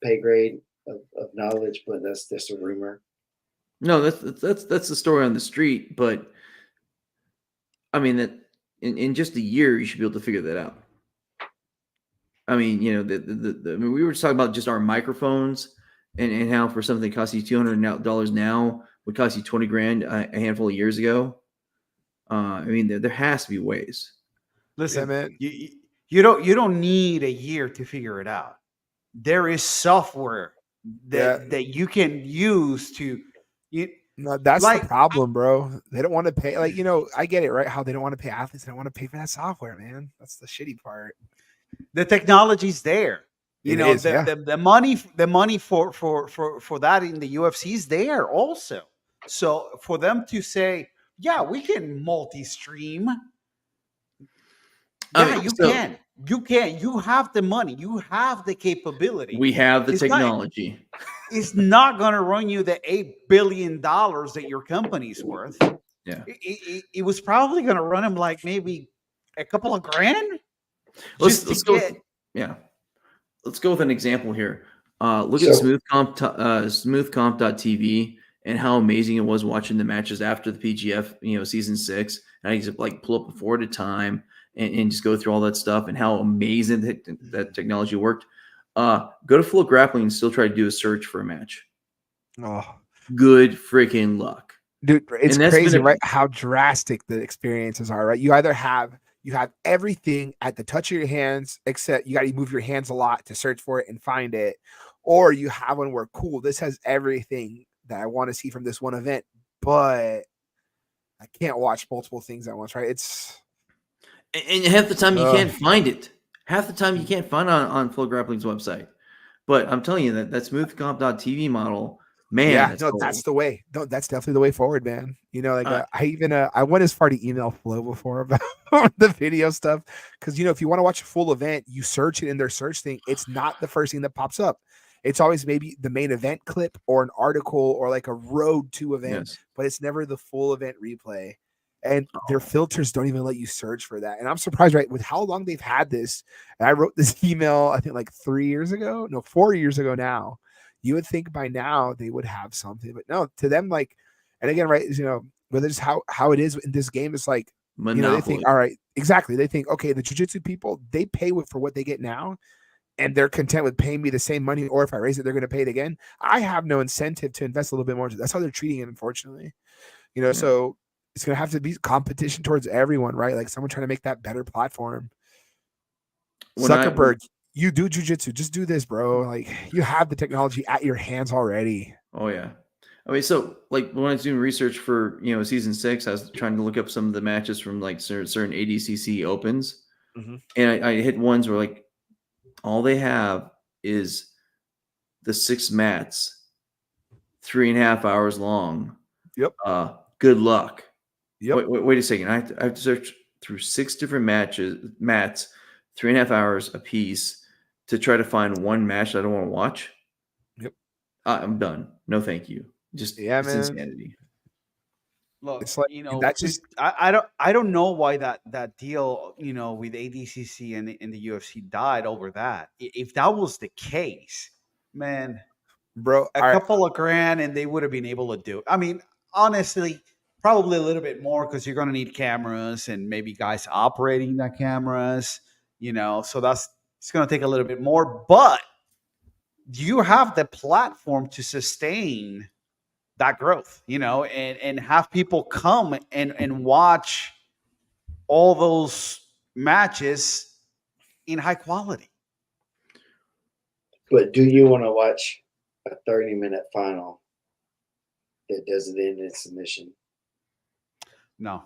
pay grade of knowledge, but that's just a rumor. No, that's the story on the street. But I mean that in just a year, you should be able to figure that out. I mean, you know, I mean, we were talking about just our microphones and how for something that costs you $200 now would cost you $20,000 a handful of years ago. I mean, there has to be ways. Listen, yeah, man, you don't need a year to figure it out. There is software that you can use to. No, that's the problem, bro. They don't want to pay. Like, you know, I get it, right? How they don't want to pay athletes. They don't want to pay for that software, man. That's the shitty part. The technology's there. The money for that in the UFC is there also. So for them to say, yeah, we can multi-stream. Yeah, you can. You can. You have the money. You have the capability. We have the technology. It's not going to run you the $8 billion that your company's worth. Yeah. It was probably going to run him like maybe a couple of grand. Let's go. Let's go with an example here. Look at smoothcomp.tv and how amazing it was watching the matches after the PGF, season 6. And I used to like pull up before at a time and just go through all that stuff and how amazing that technology worked. Go to Flow Grappling and still try to do a search for a match. Oh, good freaking luck, dude! It's crazy, right? How drastic the experiences are, right? You either have everything at the touch of your hands, except you got to move your hands a lot to search for it and find it, or you have one where this has everything that I want to see from this one event, but I can't watch multiple things at once, right? And half the time you can't find it. Half the time you can't find it on Flow Grappling's website. But I'm telling you that smoothcomp.tv model, man. Yeah, that's the way. No, that's definitely the way forward, man. I went as far to email Flow before about the video stuff, because if you want to watch a full event, you search it in their search thing. It's not the first thing that pops up. It's always maybe the main event clip or an article or like a road to event, but it's never the full event replay. And their filters don't even let you search for that. And I'm surprised, right, with how long they've had this. And I wrote this email, I think like 4 years ago now. You would think by now they would have something, but no, to them, like, and again, right, whether it's how it is in this game, it's like, they think, all right, exactly. They think, okay, the jiu-jitsu people, they pay for what they get now, and they're content with paying me the same money, or if I raise it, they're going to pay it again. I have no incentive to invest a little bit more. That's how they're treating it, unfortunately. So it's going to have to be competition towards everyone, right? Like someone trying to make that better platform. Zuckerberg, you do jiu-jitsu, just do this, bro. Like you have the technology at your hands already. Oh yeah. I mean, so like when I was doing research for, season 6, I was trying to look up some of the matches from like certain ADCC opens. Mm-hmm. And I hit ones where like all they have is the 6 mats, 3.5 hours long. Yep. Good luck. Yep. Wait a second. I have to search through 6 different mats, 3.5 hours a piece to try to find one match that I don't want to watch. Yep. I'm done. No, thank you. Just man. Insanity. Look, it's like, that's just I don't know why that deal, with ADCC and the UFC died over that. If that was the case, man, bro, a couple of grand and they would have been able to do it. I mean, honestly, probably a little bit more because you're going to need cameras and maybe guys operating the cameras, so it's going to take a little bit more, but you have the platform to sustain that growth, and have people come and watch all those matches in high quality. But do you want to watch a 30-minute final that doesn't end in submission? No.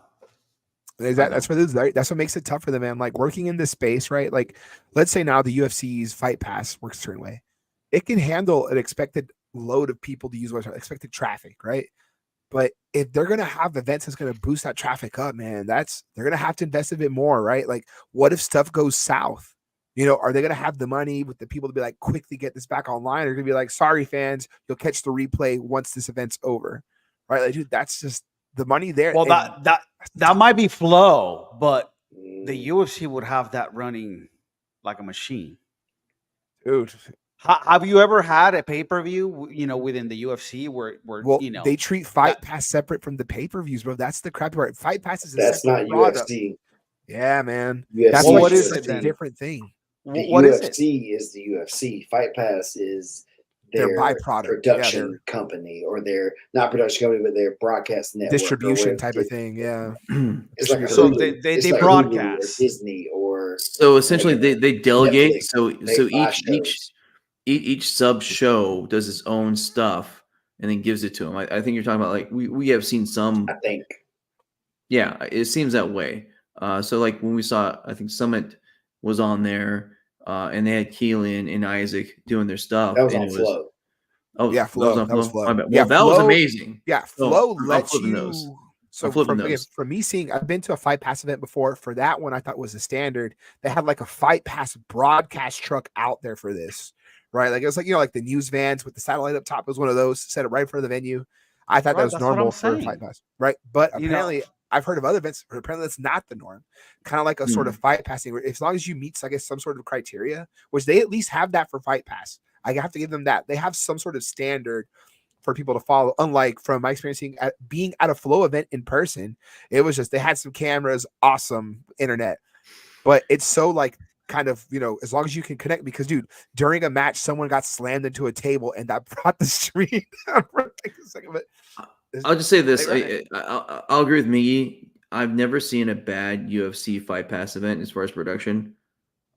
That's what makes it tough for them, man. Like working in this space, right? Like, let's say now the UFC's Fight Pass works a certain way. It can handle an expected load of people to use website, expected traffic, right? But if they're gonna have events that's gonna boost that traffic up, man, they're gonna have to invest a bit more, right? Like, what if stuff goes south? Are they going to have the money with the people to be like, quickly get this back online? Or going to be like, sorry, fans, you'll catch the replay once this event's over, right? Like, dude, that's just the money there. Well, that might be Flow, but the UFC would have that running like a machine. Dude. Have you ever had a pay-per-view, within the UFC where they treat Fight Pass separate from the pay-per-views, bro? That's the crappy part. Fight Pass is that's not product. UFC. Yeah, man. UFC that's what is such a different thing. The UFC is the UFC. Fight Pass is their byproduct production company, or their not production company, but their broadcast network, distribution type of thing. Yeah, it's like so they like broadcast or Disney, or so essentially they delegate. Netflix, each sub show does its own stuff and then gives it to them. I think you're talking about like we have seen some. I think, yeah, it seems that way. So like when we saw, I think Summit was on there. And they had Keelan and Isaac doing their stuff. That was on Flow. Oh, yeah, Flow. That was Flow. Well, that was amazing. Yeah, Flow lets you. Those. So from me seeing, I've been to a Fight Pass event before. For that one, I thought was a standard. They had like a Fight Pass broadcast truck out there for this, right? Like it was like like the news vans with the satellite up top. It was one of those set it right in front of the venue. I thought that was normal for a Fight Pass, right? But apparently. I've heard of other events, but apparently that's not the norm. Kind of like a sort of Fight Passing, where as long as you meet, I guess, some sort of criteria, which they at least have that for Fight Pass. I have to give them that. They have some sort of standard for people to follow. Unlike from my experience being at a Flow event in person, it was just they had some cameras, awesome internet, but it's so like kind of as long as you can connect. Because dude, during a match, someone got slammed into a table, and that brought the stream. I'll just say this. I'll agree with Miggy. I've never seen a bad UFC Fight Pass event as far as production.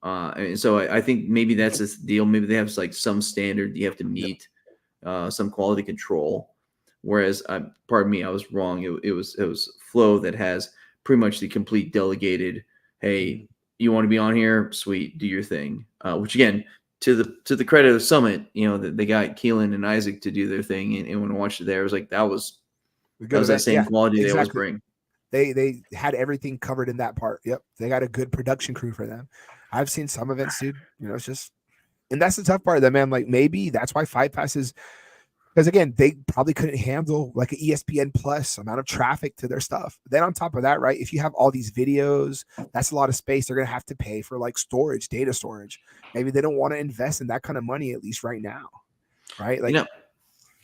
And so I think maybe that's the deal. Maybe they have like some standard you have to meet, some quality control. Whereas, pardon me, I was wrong. It was Flow that has pretty much the complete delegated. Hey, you want to be on here? Sweet, do your thing. Which again, to the credit of Summit, they got Keelan and Isaac to do their thing, and when I watched it there, I was like, that was that same quality they always bring. They had everything covered in that part. Yep, they got a good production crew for them. I've seen some events, dude. It's just, and that's the tough part of that, man. Like maybe that's why Fight Pass is, because again, they probably couldn't handle like an ESPN Plus amount of traffic to their stuff. Then on top of that, right, if you have all these videos, that's a lot of space. They're gonna have to pay for like storage, data storage. Maybe they don't want to invest in that kind of money at least right now, right? Like,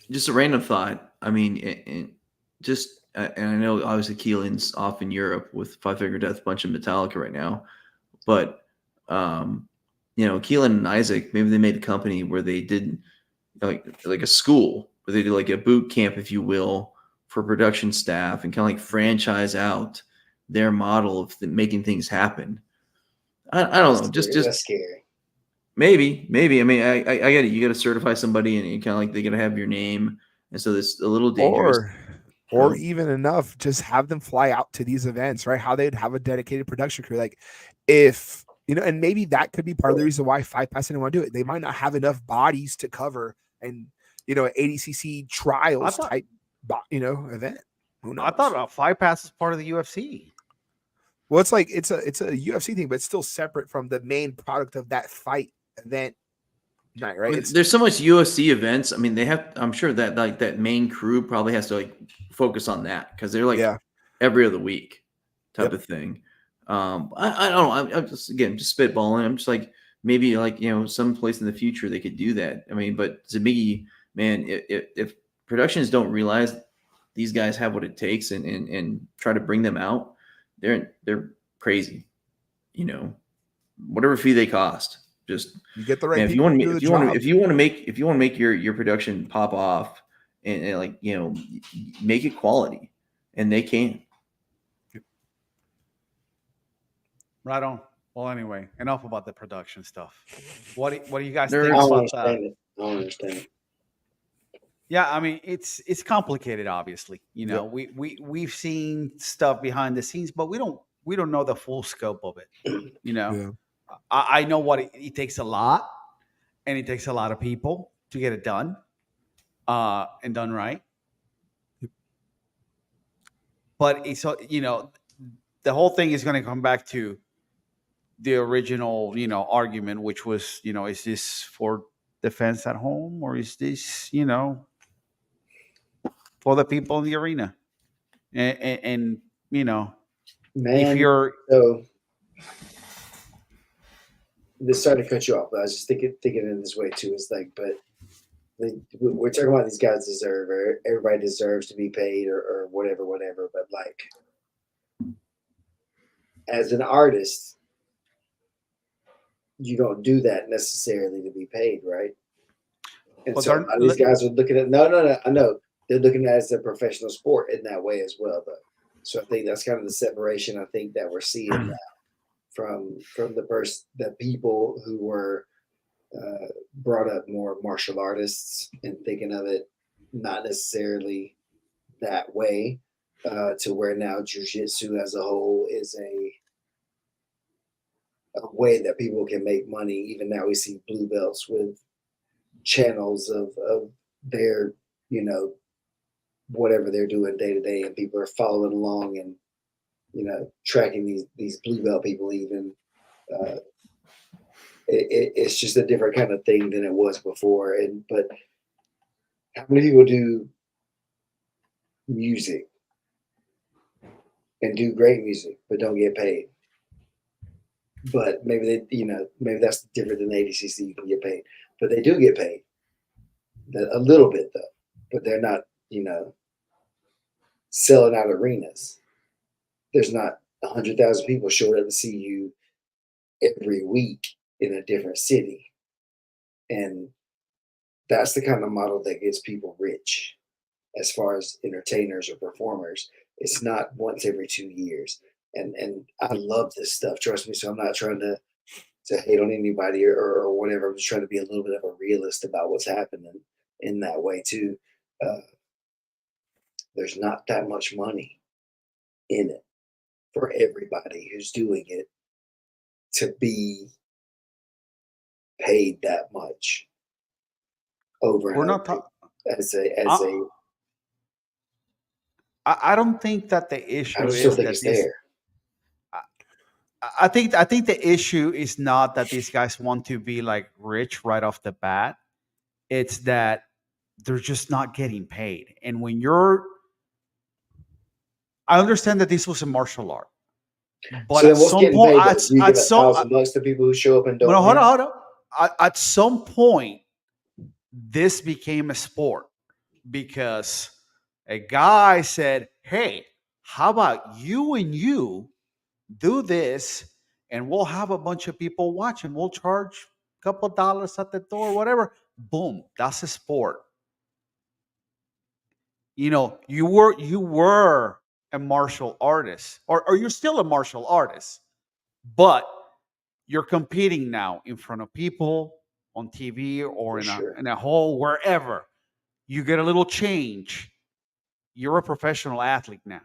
just a random thought. I mean, and I know obviously Keelan's off in Europe with Five Finger Death Punch and Metallica right now, but Keelan and Isaac, maybe they made a company where they did like a school where they did like a boot camp, if you will, for production staff, and kind of like franchise out their model of making things happen. I don't know, just scary. Maybe. I mean, I get it. You got to certify somebody, and kind of like they got to have your name, and so it's a little dangerous. Or even enough, just have them fly out to these events, right? How they'd have a dedicated production crew. Like if, and maybe that could be part of the reason why Fight Pass didn't want to do it. They might not have enough bodies to cover an ADCC trials type, event. Who knows? I thought Fight Pass is part of the UFC. Well, it's like, it's a UFC thing, but it's still separate from the main product of that fight event night, right? There's so much UFC events. I mean, they have. I'm sure that like that main crew probably has to like focus on that because they're like every other week type of thing. I don't know. I'm just spitballing. I'm just like maybe like some place in the future they could do that. I mean, but Zabiggy, man, if productions don't realize these guys have what it takes and try to bring them out, they're crazy. Whatever fee they cost. Just you get the right. Man, if you want to make your production pop off and like make it quality, and they can. Right on. Well, anyway, enough about the production stuff. What do you guys think about that? I don't understand. Yeah, I mean it's complicated. Obviously, we've seen stuff behind the scenes, but we don't know the full scope of it. Yeah. I know what it takes a lot, and it takes a lot of people to get it done, and done right. But it's the whole thing is going to come back to the original, argument, which was, is this for defense at home, or is this, for the people in the arena? And if Man, you're, so this started to cut you off, but I was just thinking in this way too. It's like, but we're talking about these guys deserve, or everybody deserves to be paid, or whatever. But like, as an artist, you don't do that necessarily to be paid, right? And so a lot of these guys are looking at no. I know they're looking at it as a professional sport in that way as well, though. So I think that's kind of the separation I think that we're seeing now from the people who were brought up more martial artists and thinking of it not necessarily that way, to where now jiu-jitsu as a whole is a way that people can make money. Even now we see blue belts with channels of their, whatever they're doing day to day, and people are following along and, tracking these blue belt people even. It's just a different kind of thing than it was before. But how many people do music and do great music but don't get paid? But maybe maybe that's different than ADCC. You can get paid, but they do get paid a little bit though. But they're not, selling out arenas. There's not 100,000 people showing up to see you every week in a different city, and that's the kind of model that gets people rich. As far as entertainers or performers, it's not once every 2 years. And I love this stuff. Trust me. So I'm not trying to hate on anybody or whatever. I'm just trying to be a little bit of a realist about what's happening in that way too. There's not that much money in it for everybody who's doing it to be paid that much over and over I don't think that the issue I is still think that it's there. I think the issue is not that these guys want to be like rich right off the bat. It's that they're just not getting paid. And when I understand that this was a martial art, but so at some point, you give $1,000 to people who show up and don't. Hold on. At some point, this became a sport because a guy said, "Hey, how about you and you do this, and we'll have a bunch of people watching. We'll charge a couple of dollars at the door, whatever." Boom, that's a sport. You were a martial artist, or you're still a martial artist, but you're competing now in front of people on TV or in a hall, wherever. You get a little change. You're a professional athlete now.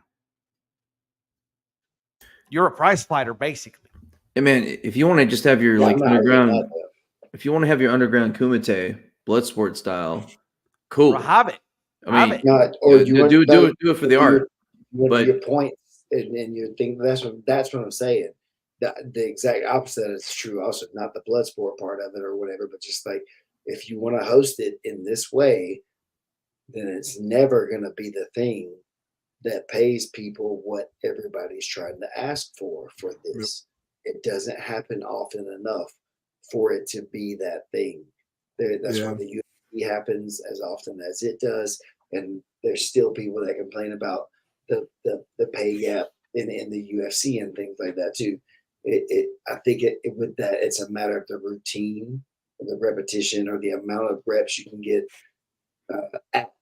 You're a prize fighter, basically. Hey man, if you want to just have your underground, if you want to have your underground kumite blood sport style, cool. Have it. I mean, do it for the art. But your points and your thing. That's what I'm saying. The exact opposite is true. Also, not the blood sport part of it or whatever, but just like if you want to host it in this way, then it's never going to be the thing that pays people what everybody's trying to ask for this. It doesn't happen often enough for it to be that thing. That's why the UFC happens as often as it does, and there's still people that complain about the pay gap in the UFC and things like that too. I think with that, it's a matter of the routine, the repetition, or the amount of reps you can get at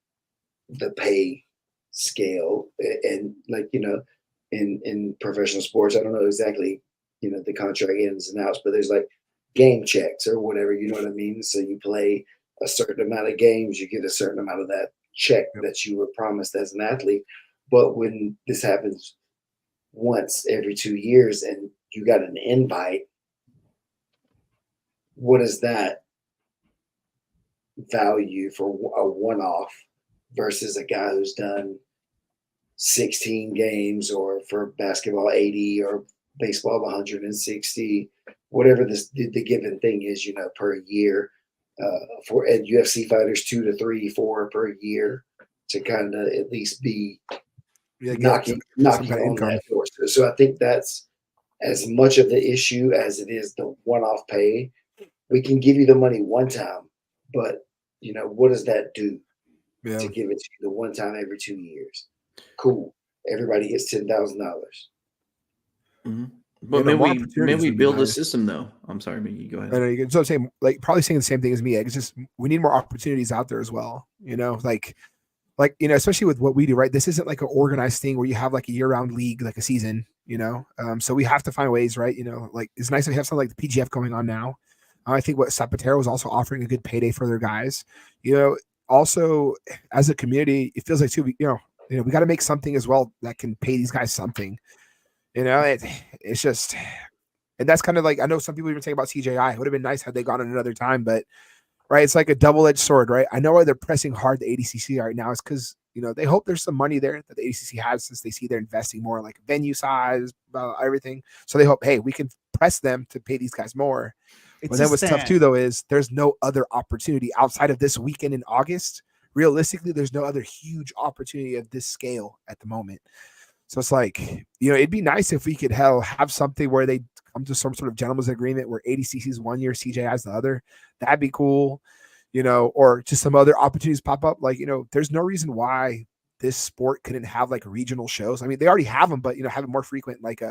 the pay scale. And like, in professional sports, I don't know exactly, the contract ins and outs, but there's like game checks or whatever, you know what I mean? So you play a certain amount of games, you get a certain amount of that check that you were promised as an athlete. But when this happens once every 2 years and you got an invite, what is that value for a one-off versus a guy who's done 16 games, or for basketball 80, or baseball 160, whatever the given thing is, per year. For and UFC fighters 2 to 3, 4 per year to kind of at least be knocking on that door. So I think that's as much of the issue as it is the one-off pay. We can give you the money one time, but what does that do to give it to you the one time every 2 years? Cool. Everybody gets $10,000. Mm-hmm. But maybe we build a system though. I'm sorry, Mickey, go ahead. I know so I'm saying, like, probably saying the same thing as me. It's just we need more opportunities out there as well. Like especially with what we do, right? This isn't like an organized thing where you have like a year-round league, like a season. So we have to find ways, right? Like it's nice to have something like the PGF going on now. I think what Zapatero is also offering a good payday for their guys. Also as a community, it feels like too. We got to make something as well that can pay these guys something. It's just, and that's kind of like, I know some people even saying about CJI. It would have been nice had they gone at another time, but right, it's like a double-edged sword, right? I know why they're pressing hard the ADCC right now is because they hope there's some money there that the ADCC has, since they see they're investing more like venue size, everything. So they hope, hey, we can press them to pay these guys more. But then what's tough too, though, is there's no other opportunity outside of this weekend in August. Realistically, there's no other huge opportunity of this scale at the moment. So it's like, it'd be nice if we could have something where they come to some sort of gentleman's agreement where ADCC is 1 year, CJI is the other. That'd be cool, or just some other opportunities pop up. Like, there's no reason why this sport couldn't have like regional shows. I mean, they already have them, but, have it more frequent, like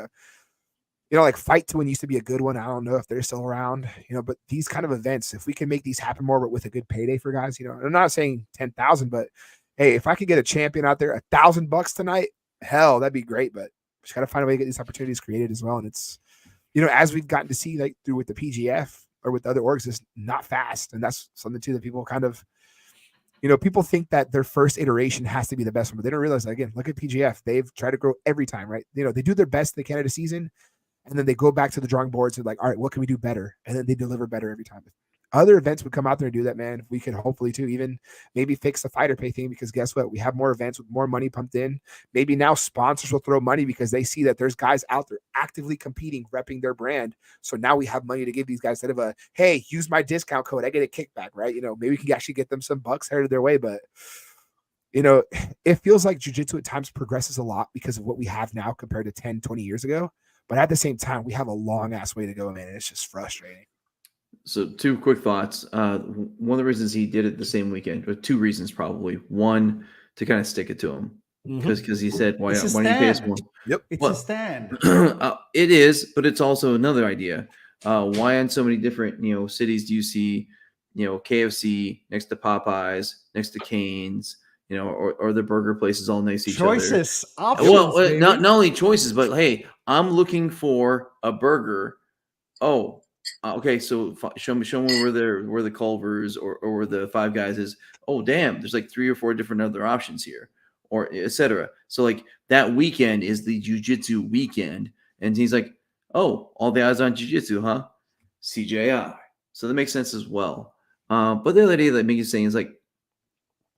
like Fight to Win used to be a good one. I don't know if they're still around, but these kind of events, if we can make these happen more, but with a good payday for guys, I'm not saying 10,000, but hey, if I could get a champion out there, $1,000 tonight, hell, that'd be great. But just got to find a way to get these opportunities created as well. And it's, as we've gotten to see, like through with the PGF or with other orgs, it's not fast. And that's something too that people kind of, people think that their first iteration has to be the best one, but they don't realize that. Again, look at PGF. They've tried to grow every time, right? They do their best they can at a season, and then they go back to the drawing boards and like, all right, what can we do better? And then they deliver better every time. Other events would come out there and do that, man. We could hopefully too, even maybe fix the fighter pay thing, because guess what? We have more events with more money pumped in. Maybe now sponsors will throw money because they see that there's guys out there actively competing, repping their brand. So now we have money to give these guys instead of a, hey, use my discount code, I get a kickback, right? Maybe we can actually get them some bucks headed their way. But, it feels like jiu-jitsu at times progresses a lot because of what we have now compared to 10, 20 years ago. But at the same time, we have a long ass way to go, man. It's just frustrating. So 2 quick thoughts. One of the reasons he did it the same weekend, or 2 reasons probably. One, to kind of stick it to him, because he said, why don't you pay us more? Yep, it's a stand. It is, but it's also another idea. Why in so many different cities do you see KFC next to Popeyes, next to Cane's, or the burger places all next to each other? Options. Well, not only choices, but hey, I'm looking for a burger. Oh, okay. So show me where the Culvers or where the Five Guys is. Oh, damn. There's like 3 or 4 different other options here, or etc. So like that weekend is the jiu-jitsu weekend. And he's like, oh, all the eyes on jiu-jitsu, huh? CJI. So that makes sense as well. But the other idea that Mickey's saying is like,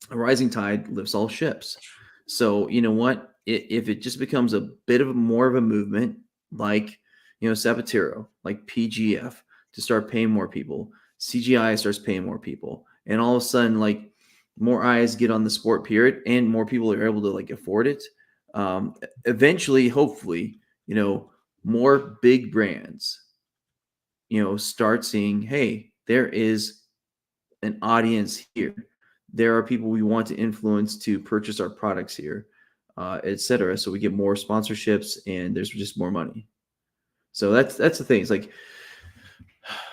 a rising tide lifts all ships. So you know what? If it just becomes a bit of more of a movement, like Zapatero, like PGF, to start paying more people, CGI starts paying more people, and all of a sudden, like more eyes get on the sport period, and more people are able to like afford it. Eventually, hopefully, more big brands, start seeing, hey, there is an audience here. There are people we want to influence to purchase our products here, etc. So we get more sponsorships, and there's just more money. So that's the thing. It's like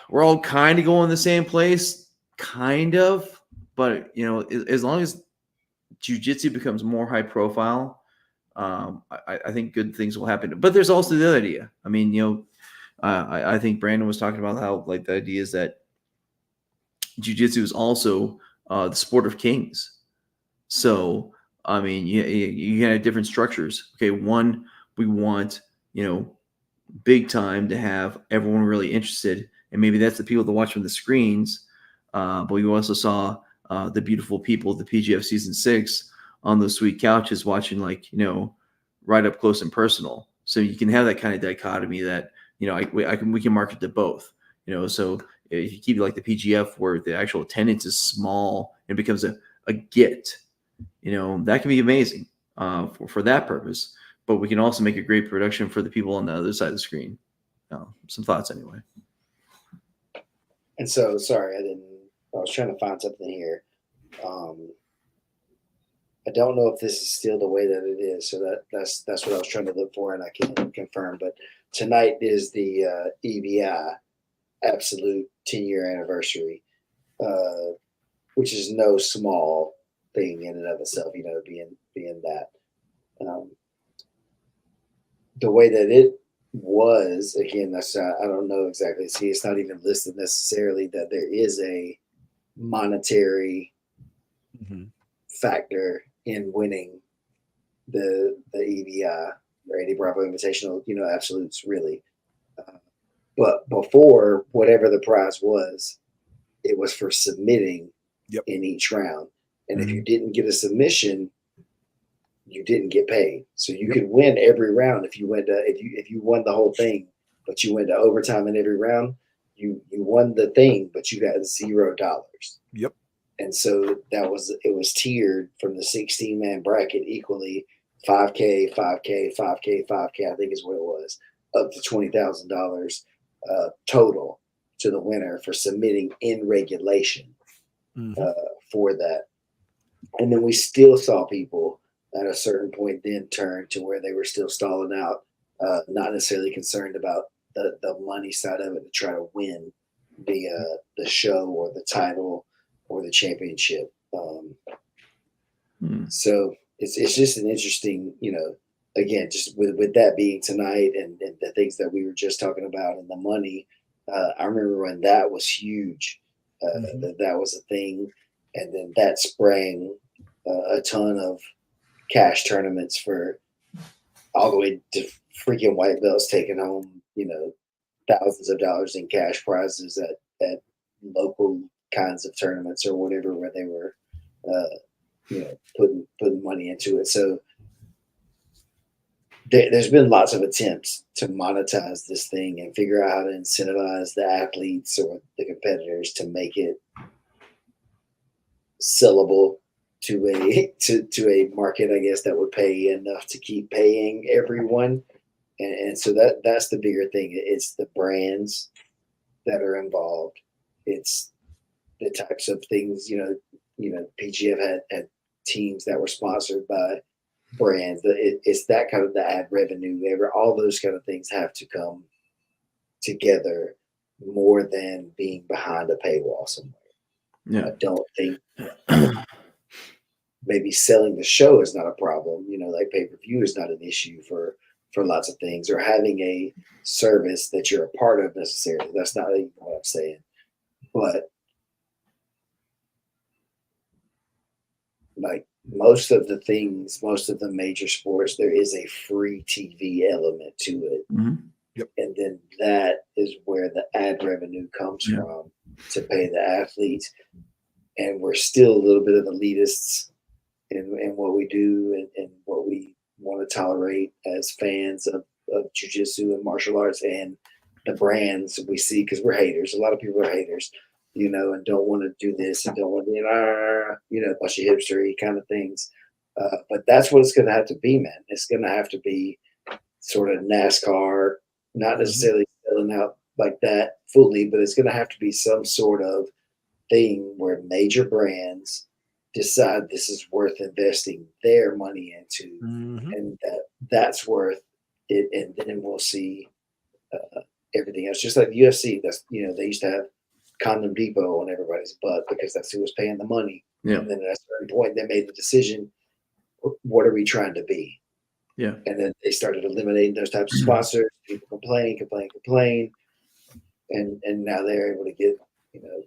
we're all kind of going the same place, kind of, but as long as jiu-jitsu becomes more high profile, I think good things will happen. But there's also the other idea. I mean, I think Brandon was talking about how like the idea is that jiu-jitsu is also the sport of kings. So, I mean, you have different structures. Okay, one, we want, big time to have everyone really interested. And maybe that's the people that watch from the screens. But we also saw the beautiful people of the PGF Season 6 on those sweet couches watching, like, right up close and personal. So you can have that kind of dichotomy that, you know, we can market to both, you know. So if you keep it like the PGF where the actual attendance is small and becomes a get, you know, that can be amazing for that purpose. But we can also make a great production for the people on the other side of the screen. Some thoughts anyway. And so, sorry, I was trying to find something here. I don't know if this is still the way that it is. So that's what I was trying to look for, and I can confirm. But tonight is the EBI Absolute 10-year anniversary, which is no small thing in and of itself. You know, being that the way that it was, again, that's I don't know exactly. See, it's not even listed necessarily that there is a monetary factor in winning the EBI or Eddie Bravo Invitational, you know, absolutes really. But before, whatever the prize was, it was for submitting in each round. And if you didn't get a submission, you didn't get paid. So you could win every round if you went to, if you won the whole thing, but you went to overtime in every round, you won the thing, but you got $0. Yep. And so it was tiered from the 16-man bracket equally, 5K, 5K, 5K, 5K, I think is what it was, up to $20,000 total to the winner for submitting in regulation for that. And then we still saw people at a certain point then turn to where they were still stalling out, not necessarily concerned about the money side of it to try to win the show or the title or the championship. So it's just an interesting, you know, again, just with that being tonight and the things that we were just talking about and the money. I remember when that was huge, that was a thing. And then that sprang a ton of cash tournaments for all the way to freaking white belts taking home, you know, thousands of dollars in cash prizes at local kinds of tournaments or whatever, where they were, you know, putting money into it. So there's been lots of attempts to monetize this thing and figure out how to incentivize the athletes or the competitors to make it sellable to a market, I guess, that would pay enough to keep paying everyone. And so that's the bigger thing. It's the brands that are involved. It's the types of things, you know, PGF had teams that were sponsored by brands. It's that kind of the ad revenue. All those kind of things have to come together more than being behind a paywall somewhere. Yeah. I don't think maybe selling the show is not a problem. You know, like pay-per-view is not an issue for lots of things, or having a service that you're a part of necessarily. That's not even what I'm saying. But like most of the major sports, there is a free TV element to it. Yep. And then that is where the ad revenue comes from to pay the athletes. And we're still a little bit of elitists in what we do and what we want to tolerate as fans of jiu-jitsu and martial arts and the brands we see, because we're haters. A lot of people are haters, you know, and don't want to do this and don't want to, you know, a bunch of hipstery kind of things. But that's what it's going to have to be, man. It's going to have to be sort of NASCAR, not necessarily selling out like that fully, but it's going to have to be some sort of thing where major brands decide this is worth investing their money into, and that's worth it. And then we'll see everything else. Just like the UFC, that's, you know, they used to have Condom Depot on everybody's butt because that's who was paying the money. Yeah. And then at a certain point, they made the decision, what are we trying to be? Yeah. And then they started eliminating those types of sponsors. People complain. And now they're able to get, you know,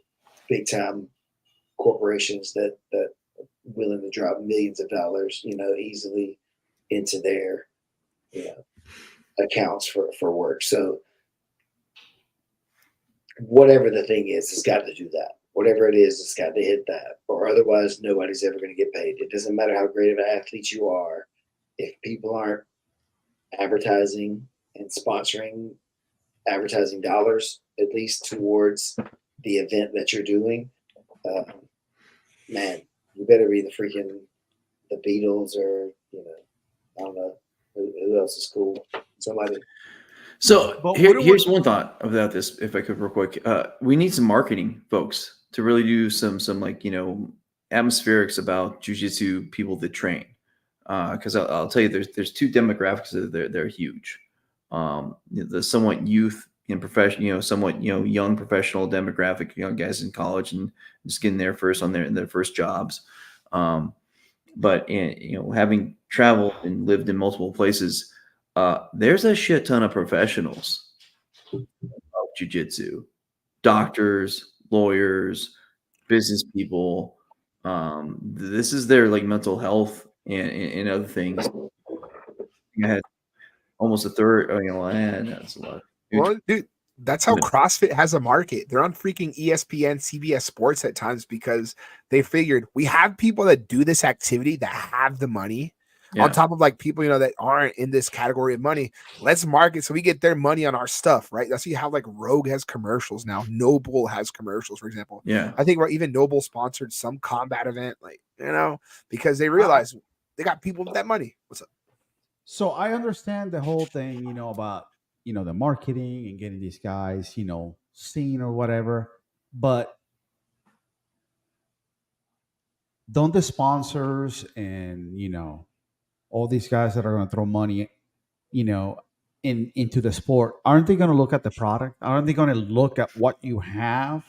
big time corporations that willing to drop millions of dollars, you know, easily into their, you know, accounts for work. So whatever the thing is, it's got to do that. Whatever it is, it's got to hit that, or otherwise nobody's ever going to get paid. It doesn't matter how great of an athlete you are. If people aren't advertising and sponsoring advertising dollars, at least towards the event that you're doing, man, you better be the Beatles or, I don't know who else is cool. Somebody. So here's one thought about this, if I could real quick. We need some marketing folks to really do some like, atmospherics about jiu-jitsu people that train. Because I'll tell you, there's two demographics that they're huge. The somewhat youth and professional, somewhat young professional demographic, young guys in college and just getting there first on their first jobs. But having traveled and lived in multiple places, there's a shit ton of professionals of jiu-jitsu, doctors, lawyers, business people. This is their like mental health and other things. I had almost a third. That's a lot. Well, dude, that's how CrossFit has a market. They're on freaking ESPN, CBS Sports at times because they figured we have people that do this activity that have the money. Yeah. On top of like people, that aren't in this category of money. Let's market so we get their money on our stuff, right? That's why you have like Rogue has commercials now. Noble has commercials, for example. Yeah. I think even Noble sponsored some combat event, like, because they realize they got people with that money. What's up? So I understand the whole thing, about, the marketing and getting these guys, seen or whatever, but don't the sponsors and, all these guys that are going to throw money, into the sport, aren't they going to look at the product? Aren't they going to look at what you have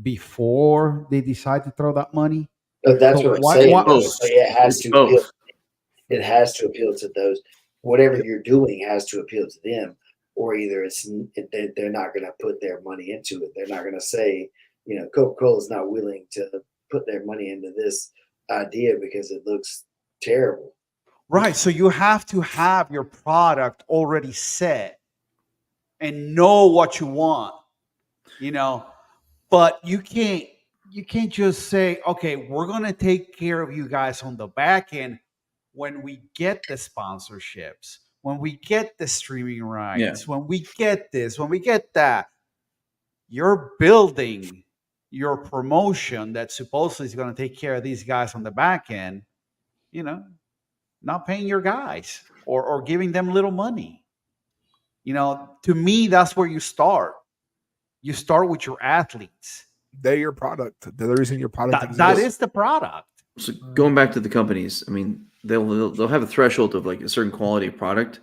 before they decide to throw that money? But that's what I'm saying. It has to appeal. It has to appeal to those. Whatever you're doing has to appeal to them, or either they're not going to put their money into it. They're not going to say, Coca-Cola is not willing to put their money into this idea because it looks terrible. Right. So you have to have your product already set and know what you want, but you can't just say, okay, we're going to take care of you guys on the back end when we get the sponsorships, when we get the streaming rights, when we get this, when we get that. You're building your promotion that supposedly is going to take care of these guys on the back end, not paying your guys or giving them little money. To me, that's where you start. You start with your athletes. They're your product. They're the reason your product exists. That is the product. So going back to the companies, I mean, they'll have a threshold of like a certain quality of product,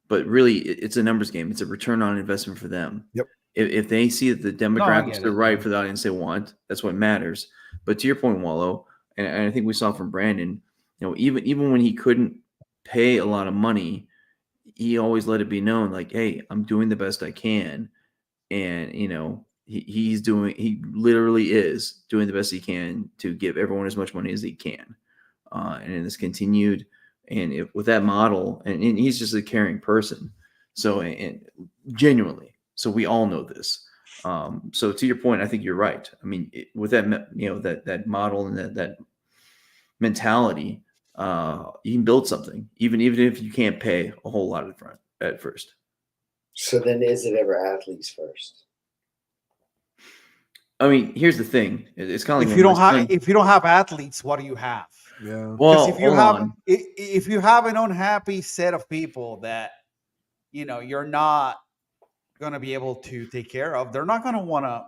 but really it's a numbers game. It's a return on investment for them. Yep. If they see that the demographics are right for the audience they want, that's what matters. But to your point, Wallow, and I think we saw from Brandon, even when he couldn't pay a lot of money, he always let it be known, like, hey, I'm doing the best I can. And, he literally is doing the best he can to give everyone as much money as he can. And it's continued. And with that model, and he's just a caring person. So, and genuinely, so we all know this. So to your point, I think you're right. I mean, with that, that model and that mentality, you can build something, even if you can't pay a whole lot at first. So then, is it ever athletes first? I mean, here's the thing: it's kind of like if you don't have athletes, what do you have? Yeah. Well, if you have an unhappy set of people that you're not going to be able to take care of, they're not going to want to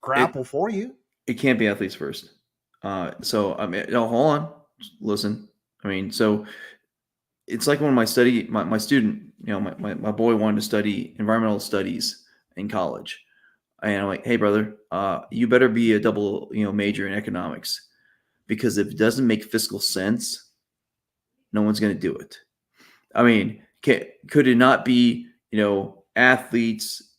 grapple for you. It can't be athletes first. So I mean, no, hold on, listen. I mean, so it's like when my student, my boy wanted to study environmental studies in college, and I'm like, hey brother, you better be a double major in economics, because if it doesn't make fiscal sense, no one's going to do it. I mean, could it not be athletes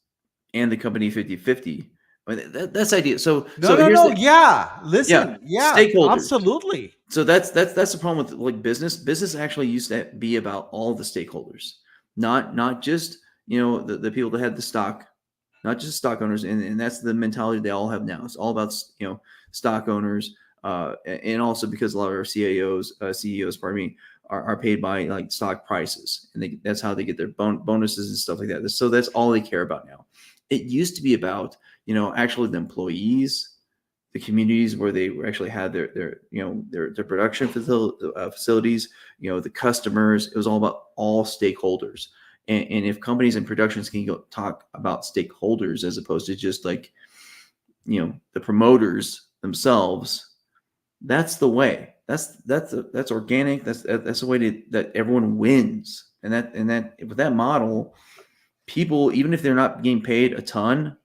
and the company 50-50? I mean, that's idea. So listen, stakeholders, absolutely. So that's the problem with like business. Business actually used to be about all the stakeholders, not just the people that had the stock, not just stock owners, and that's the mentality they all have now. It's all about stock owners, and also because a lot of our CEOs, are paid by like stock prices, and that's how they get their bonuses and stuff like that. So that's all they care about now. It used to be about, actually the employees, the communities where they actually had their production facilities, the customers. It was all about all stakeholders. And if companies and productions can go talk about stakeholders as opposed to just like, the promoters themselves, that's the way. That's organic. That's the way that everyone wins. And that with that model, people, even if they're not getting paid a ton,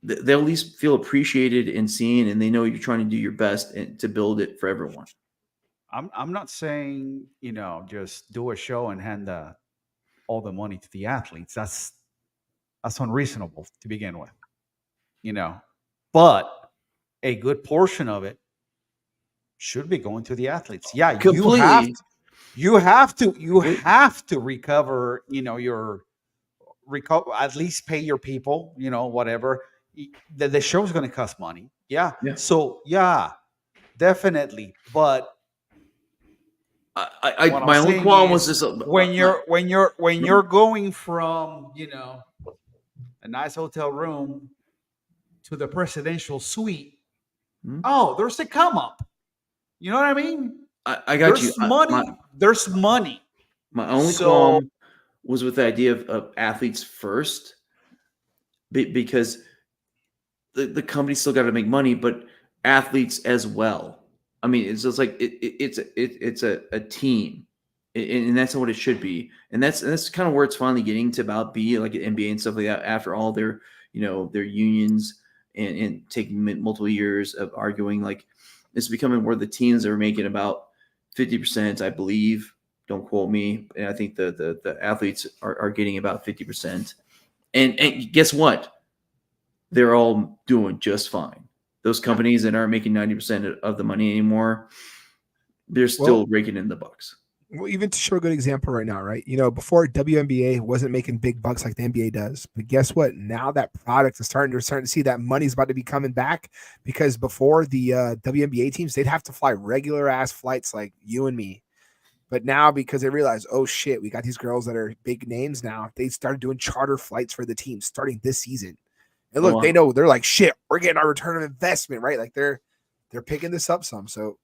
they'll at least feel appreciated and seen, and they know you're trying to do your best to build it for everyone. I'm not saying, just do a show and hand all the money to the athletes. That's unreasonable to begin with, but a good portion of it should be going to the athletes. Yeah, Completely. you have to recover, at least pay your people, whatever. The show is going to cost money. Yeah. So yeah, definitely. But my only qualm was this: when you're going from, a nice hotel room to the presidential suite, oh, there's a come up. You know what I mean? I got there's money. There's money. My only qualm was with the idea of athletes first, because the company still got to make money, but athletes as well. I mean, it's just like it's a team, and that's what it should be. And that's kind of where it's finally getting to about be like an NBA and stuff like that. After all their their unions and taking multiple years of arguing, like it's becoming where the teams are making about 50%, I believe. Don't quote me. And I think the athletes are getting about 50%. And guess what? They're all doing just fine. Those companies that aren't making 90% of the money anymore, they're still raking in the bucks. Well, even to show a good example right now, right? Before WNBA wasn't making big bucks like the NBA does. But guess what? Now that product is starting to see that money's about to be coming back, because before the WNBA teams, they'd have to fly regular ass flights like you and me. But now, because they realize, oh shit, we got these girls that are big names now, they started doing charter flights for the team starting this season. And look, they know, they're like, shit, we're getting our return of investment, right? Like they're picking this up some. So,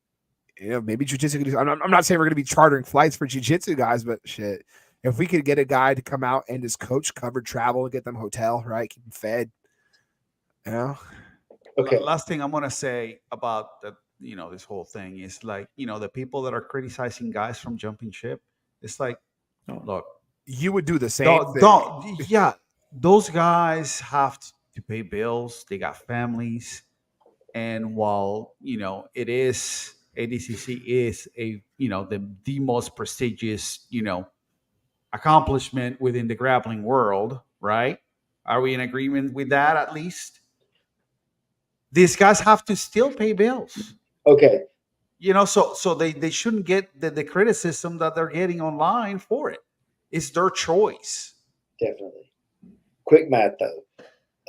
maybe jiu-jitsu. I'm not saying we're going to be chartering flights for jiu-jitsu guys, but shit, if we could get a guy to come out and his coach cover travel and get them hotel, right? Keep them fed. Okay. Last thing I'm going to say about this whole thing is like, the people that are criticizing guys from jumping ship. It's like, look, you would do the same thing. Yeah. Those guys have to pay bills. They got families. And while, it is ADCC is the most prestigious, accomplishment within the grappling world, right? Are we in agreement with that at least? These guys have to still pay bills. Okay. So they shouldn't get the criticism that they're getting online for it. It's their choice. Definitely. Quick math though.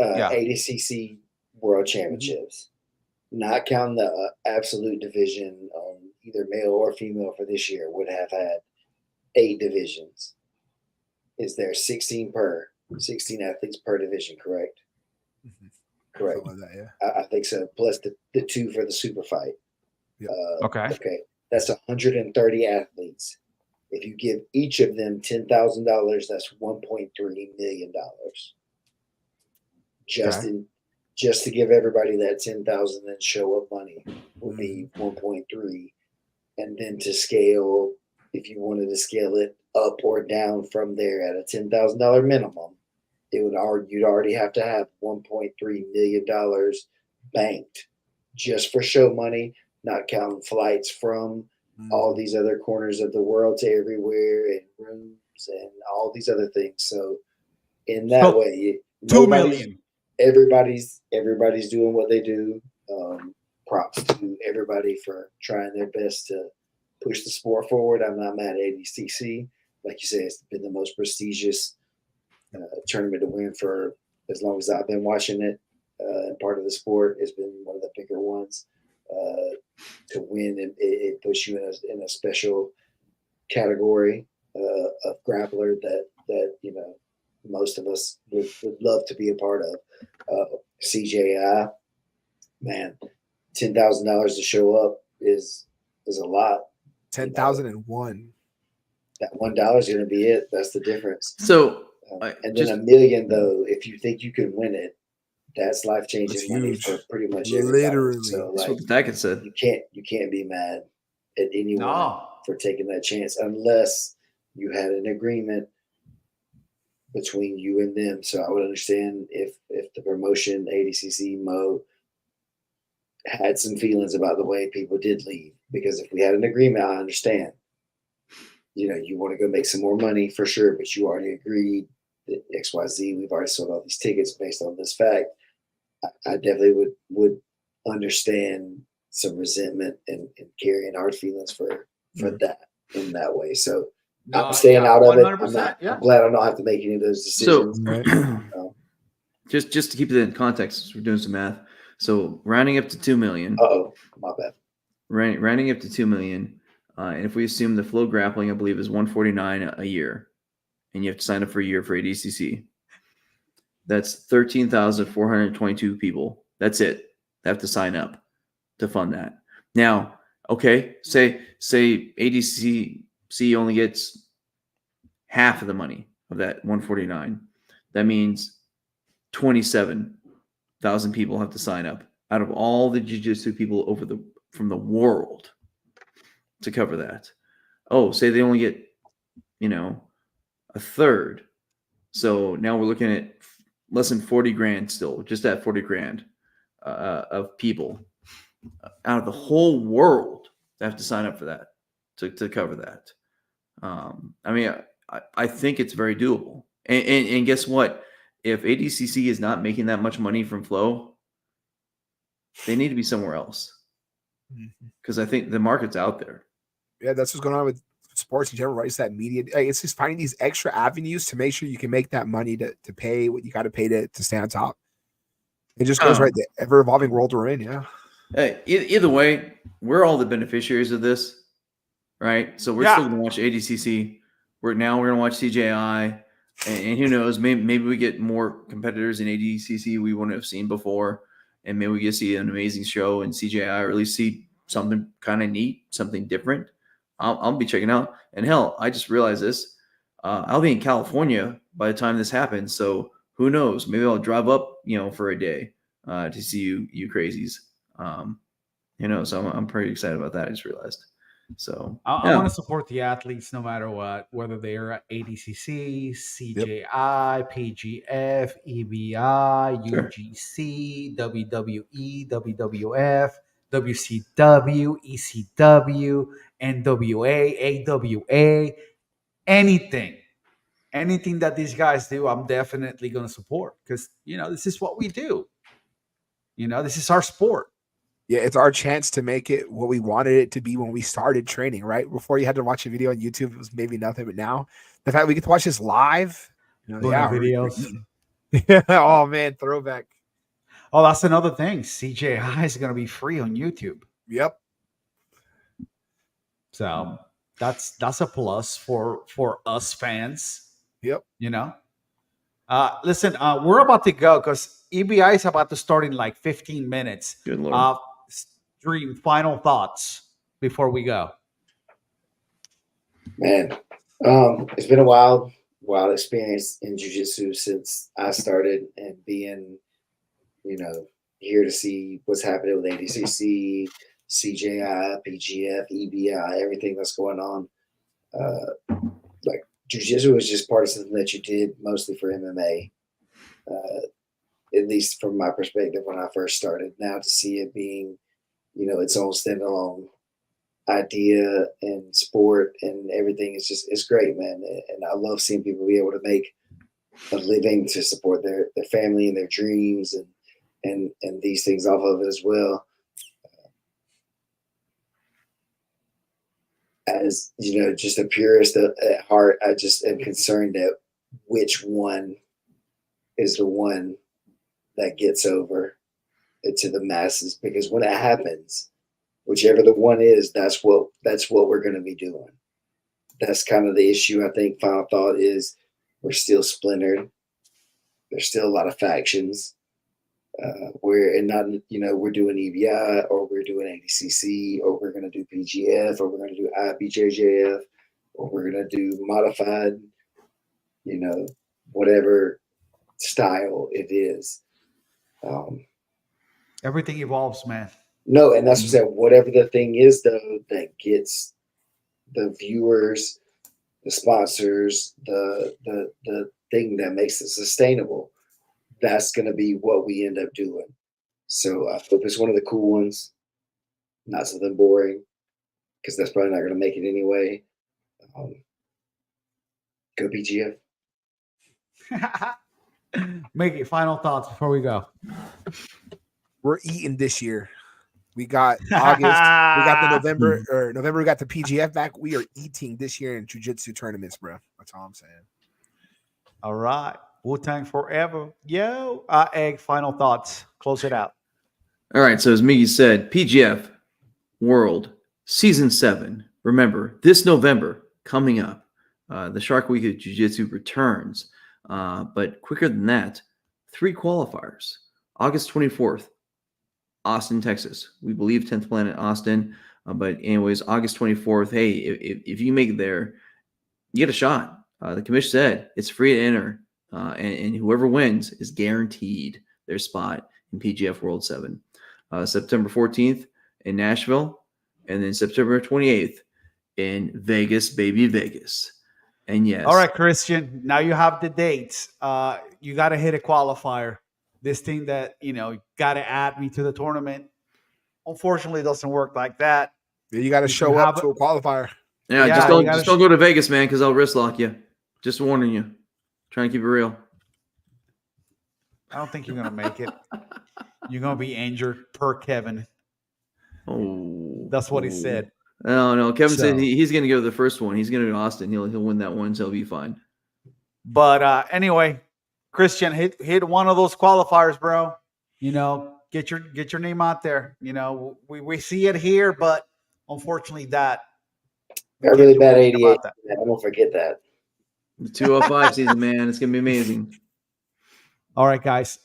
ADCC World Championships, not counting the absolute division on either male or female for this year, would have had 8 divisions. Is there 16 athletes per division, correct? Mm-hmm. Correct. Like that, yeah. I think so. Plus the 2 for the super fight. Yeah. Okay. That's 130 athletes. If you give each of them $10,000, that's $1.3 million. Just to give everybody that 10,000 and show up money would be 1.3. And then to scale, if you wanted to scale it up or down from there at a $10,000 minimum, you'd already have to have $1.3 million banked just for show money, not counting flights from all these other corners of the world to everywhere, and rooms and all these other things. So in that way, $2 million. Everybody's doing what they do. Props to everybody for trying their best to push the sport forward. I'm not mad at ADCC. Like you said, it's been the most prestigious tournament to win for as long as I've been watching it. And part of the sport has been one of the bigger ones. to win, and it puts you in a special category of grappler that most of us would love to be a part of. CJI, man, $10,000 to show up is a lot. 10,001. That $1 is going to be it. That's the difference. So, and then $1 million, though, if you think you can win it, that's life changing money for pretty much everybody. Literally, so that's what Beckett said. You can't be mad at anyone for taking that chance unless you had an agreement between you and them. So I would understand if the promotion, ADCC, Mo, had some feelings about the way people did leave, because if we had an agreement, I understand. You want to go make some more money for sure, but you already agreed that XYZ, we've already sold all these tickets based on this fact. I definitely would understand some resentment and carrying hard feelings for that in that way. So I'm staying out of it. I'm glad I don't have to make any of those decisions. So, just to keep it in context, we're doing some math. So rounding up to 2 million. My bad. Rounding up to 2 million. And if we assume the flow grappling, I believe, is $149 a year, and you have to sign up for a year for ADCC, that's 13,422 people. That's it. They have to sign up to fund that. Now, okay, say ADCC only gets half of the money of that 149. That means 27,000 people have to sign up out of all the jiu-jitsu people from the world to cover that. Oh, say they only get, a third. So now we're looking at less than 40 grand still, just that 40 grand of people out of the whole world that have to sign up for that, to cover that. I think it's very doable. And guess what? If ADCC is not making that much money from Flow, they need to be somewhere else. Because I think the market's out there. Yeah, that's what's going on with sports in general, right? It's that media. It's just finding these extra avenues to make sure you can make that money to pay what you got to pay to stay on top. It just goes right, the ever evolving world we're in. Yeah. Hey, either way, we're all the beneficiaries of this, right? So we're still going to watch ADCC. We're going to watch CJI, and who knows? Maybe we get more competitors in ADCC we wouldn't have seen before, and maybe we get to see an amazing show in CJI, or at least see something kind of neat, something different. I'll be checking out. And hell, I just realized this. I'll be in California by the time this happens. So who knows? Maybe I'll drive up, for a day to see you crazies. So I'm pretty excited about that. I just realized. So I want to support the athletes no matter what, whether they are at ADCC, CJI, PGF, EBI, UGC, WWE, WWF, WCW, ECW, NWA, AWA, anything that these guys do, I'm definitely going to support, because, this is what we do. This is our sport. Yeah, it's our chance to make it what we wanted it to be when we started training, right? Before you had to watch a video on YouTube, it was maybe nothing, but now the fact we get to watch this live, videos. Yeah, oh man, throwback. Oh, that's another thing. CJI is going to be free on YouTube. Yep. So that's a plus for us fans. Yep. Listen, we're about to go because EBI is about to start in like 15 minutes. Good Lord. Dream, final thoughts before we go. Man, it's been a wild experience in jiu-jitsu since I started, and being, here to see what's happening with ADCC, CJI, PGF, EBI, everything that's going on. Like jiu-jitsu was just part of something that you did mostly for MMA, at least from my perspective when I first started. Now to see it being, its own standalone idea and sport and everything, it's great, man. And I love seeing people be able to make a living to support their family and their dreams and these things off of it as well. As just a purist at heart, I just am concerned that which one is the one that gets over to the masses, because when it happens, whichever the one is, that's what we're going to be doing. That's kind of the issue. I think final thought is we're still splintered. There's still a lot of factions. We're doing EBI, or we're doing ADCC, or we're going to do PGF, or we're going to do IBJJF, or we're going to do modified, whatever style it is. Everything evolves, man. No, and that's what I said. Whatever the thing is, though, that gets the viewers, the sponsors, the thing that makes it sustainable, that's going to be what we end up doing. So I hope it's one of the cool ones, not something boring, because that's probably not going to make it anyway. Go PGF. Make it final thoughts before we go. We're eating this year. We got August. We got the November. We got the PGF back. We are eating this year in jiu-jitsu tournaments, bro. That's all I'm saying. All right. Wu-Tang forever. Yo, Egg, final thoughts. Close it out. All right. So as Miggy said, PGF World Season 7. Remember, this November coming up, the Shark Week of Jiu-Jitsu returns. But quicker than that, 3 qualifiers. August 24th, Austin, Texas. We believe 10th Planet Austin. But anyways, August 24th, hey, if you make it there, you get a shot. The commission said it's free to enter. And whoever wins is guaranteed their spot in PGF World 7. September 14th in Nashville, and then September 28th in Vegas, baby Vegas. And yes. All right, Christian. Now you have the dates. You got to hit a qualifier. This thing that, got to add me to the tournament. Unfortunately, it doesn't work like that. Yeah, you got to show up to a qualifier. Yeah, just don't go to Vegas, man, because I'll wrist lock you. Just warning you. Trying to keep it real. I don't think you're going to make it. You're going to be injured per Kevin. Oh. That's what he said. No. Kevin said he's going to go to the first one. He's going to go to Austin. He'll win that one, so he'll be fine. But anyway, Christian, hit one of those qualifiers, bro. Get your name out there. We see it here, but unfortunately, that got really bad 88. I won't forget that. The 205 season, man, it's gonna be amazing. All right, guys.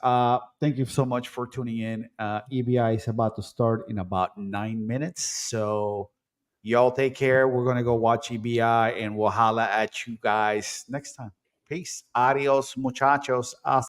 Thank you so much for tuning in. EBI is about to start in about 9 minutes, so y'all take care. We're gonna go watch EBI, and we'll holla at you guys next time. Peace. Adios, muchachos. Hasta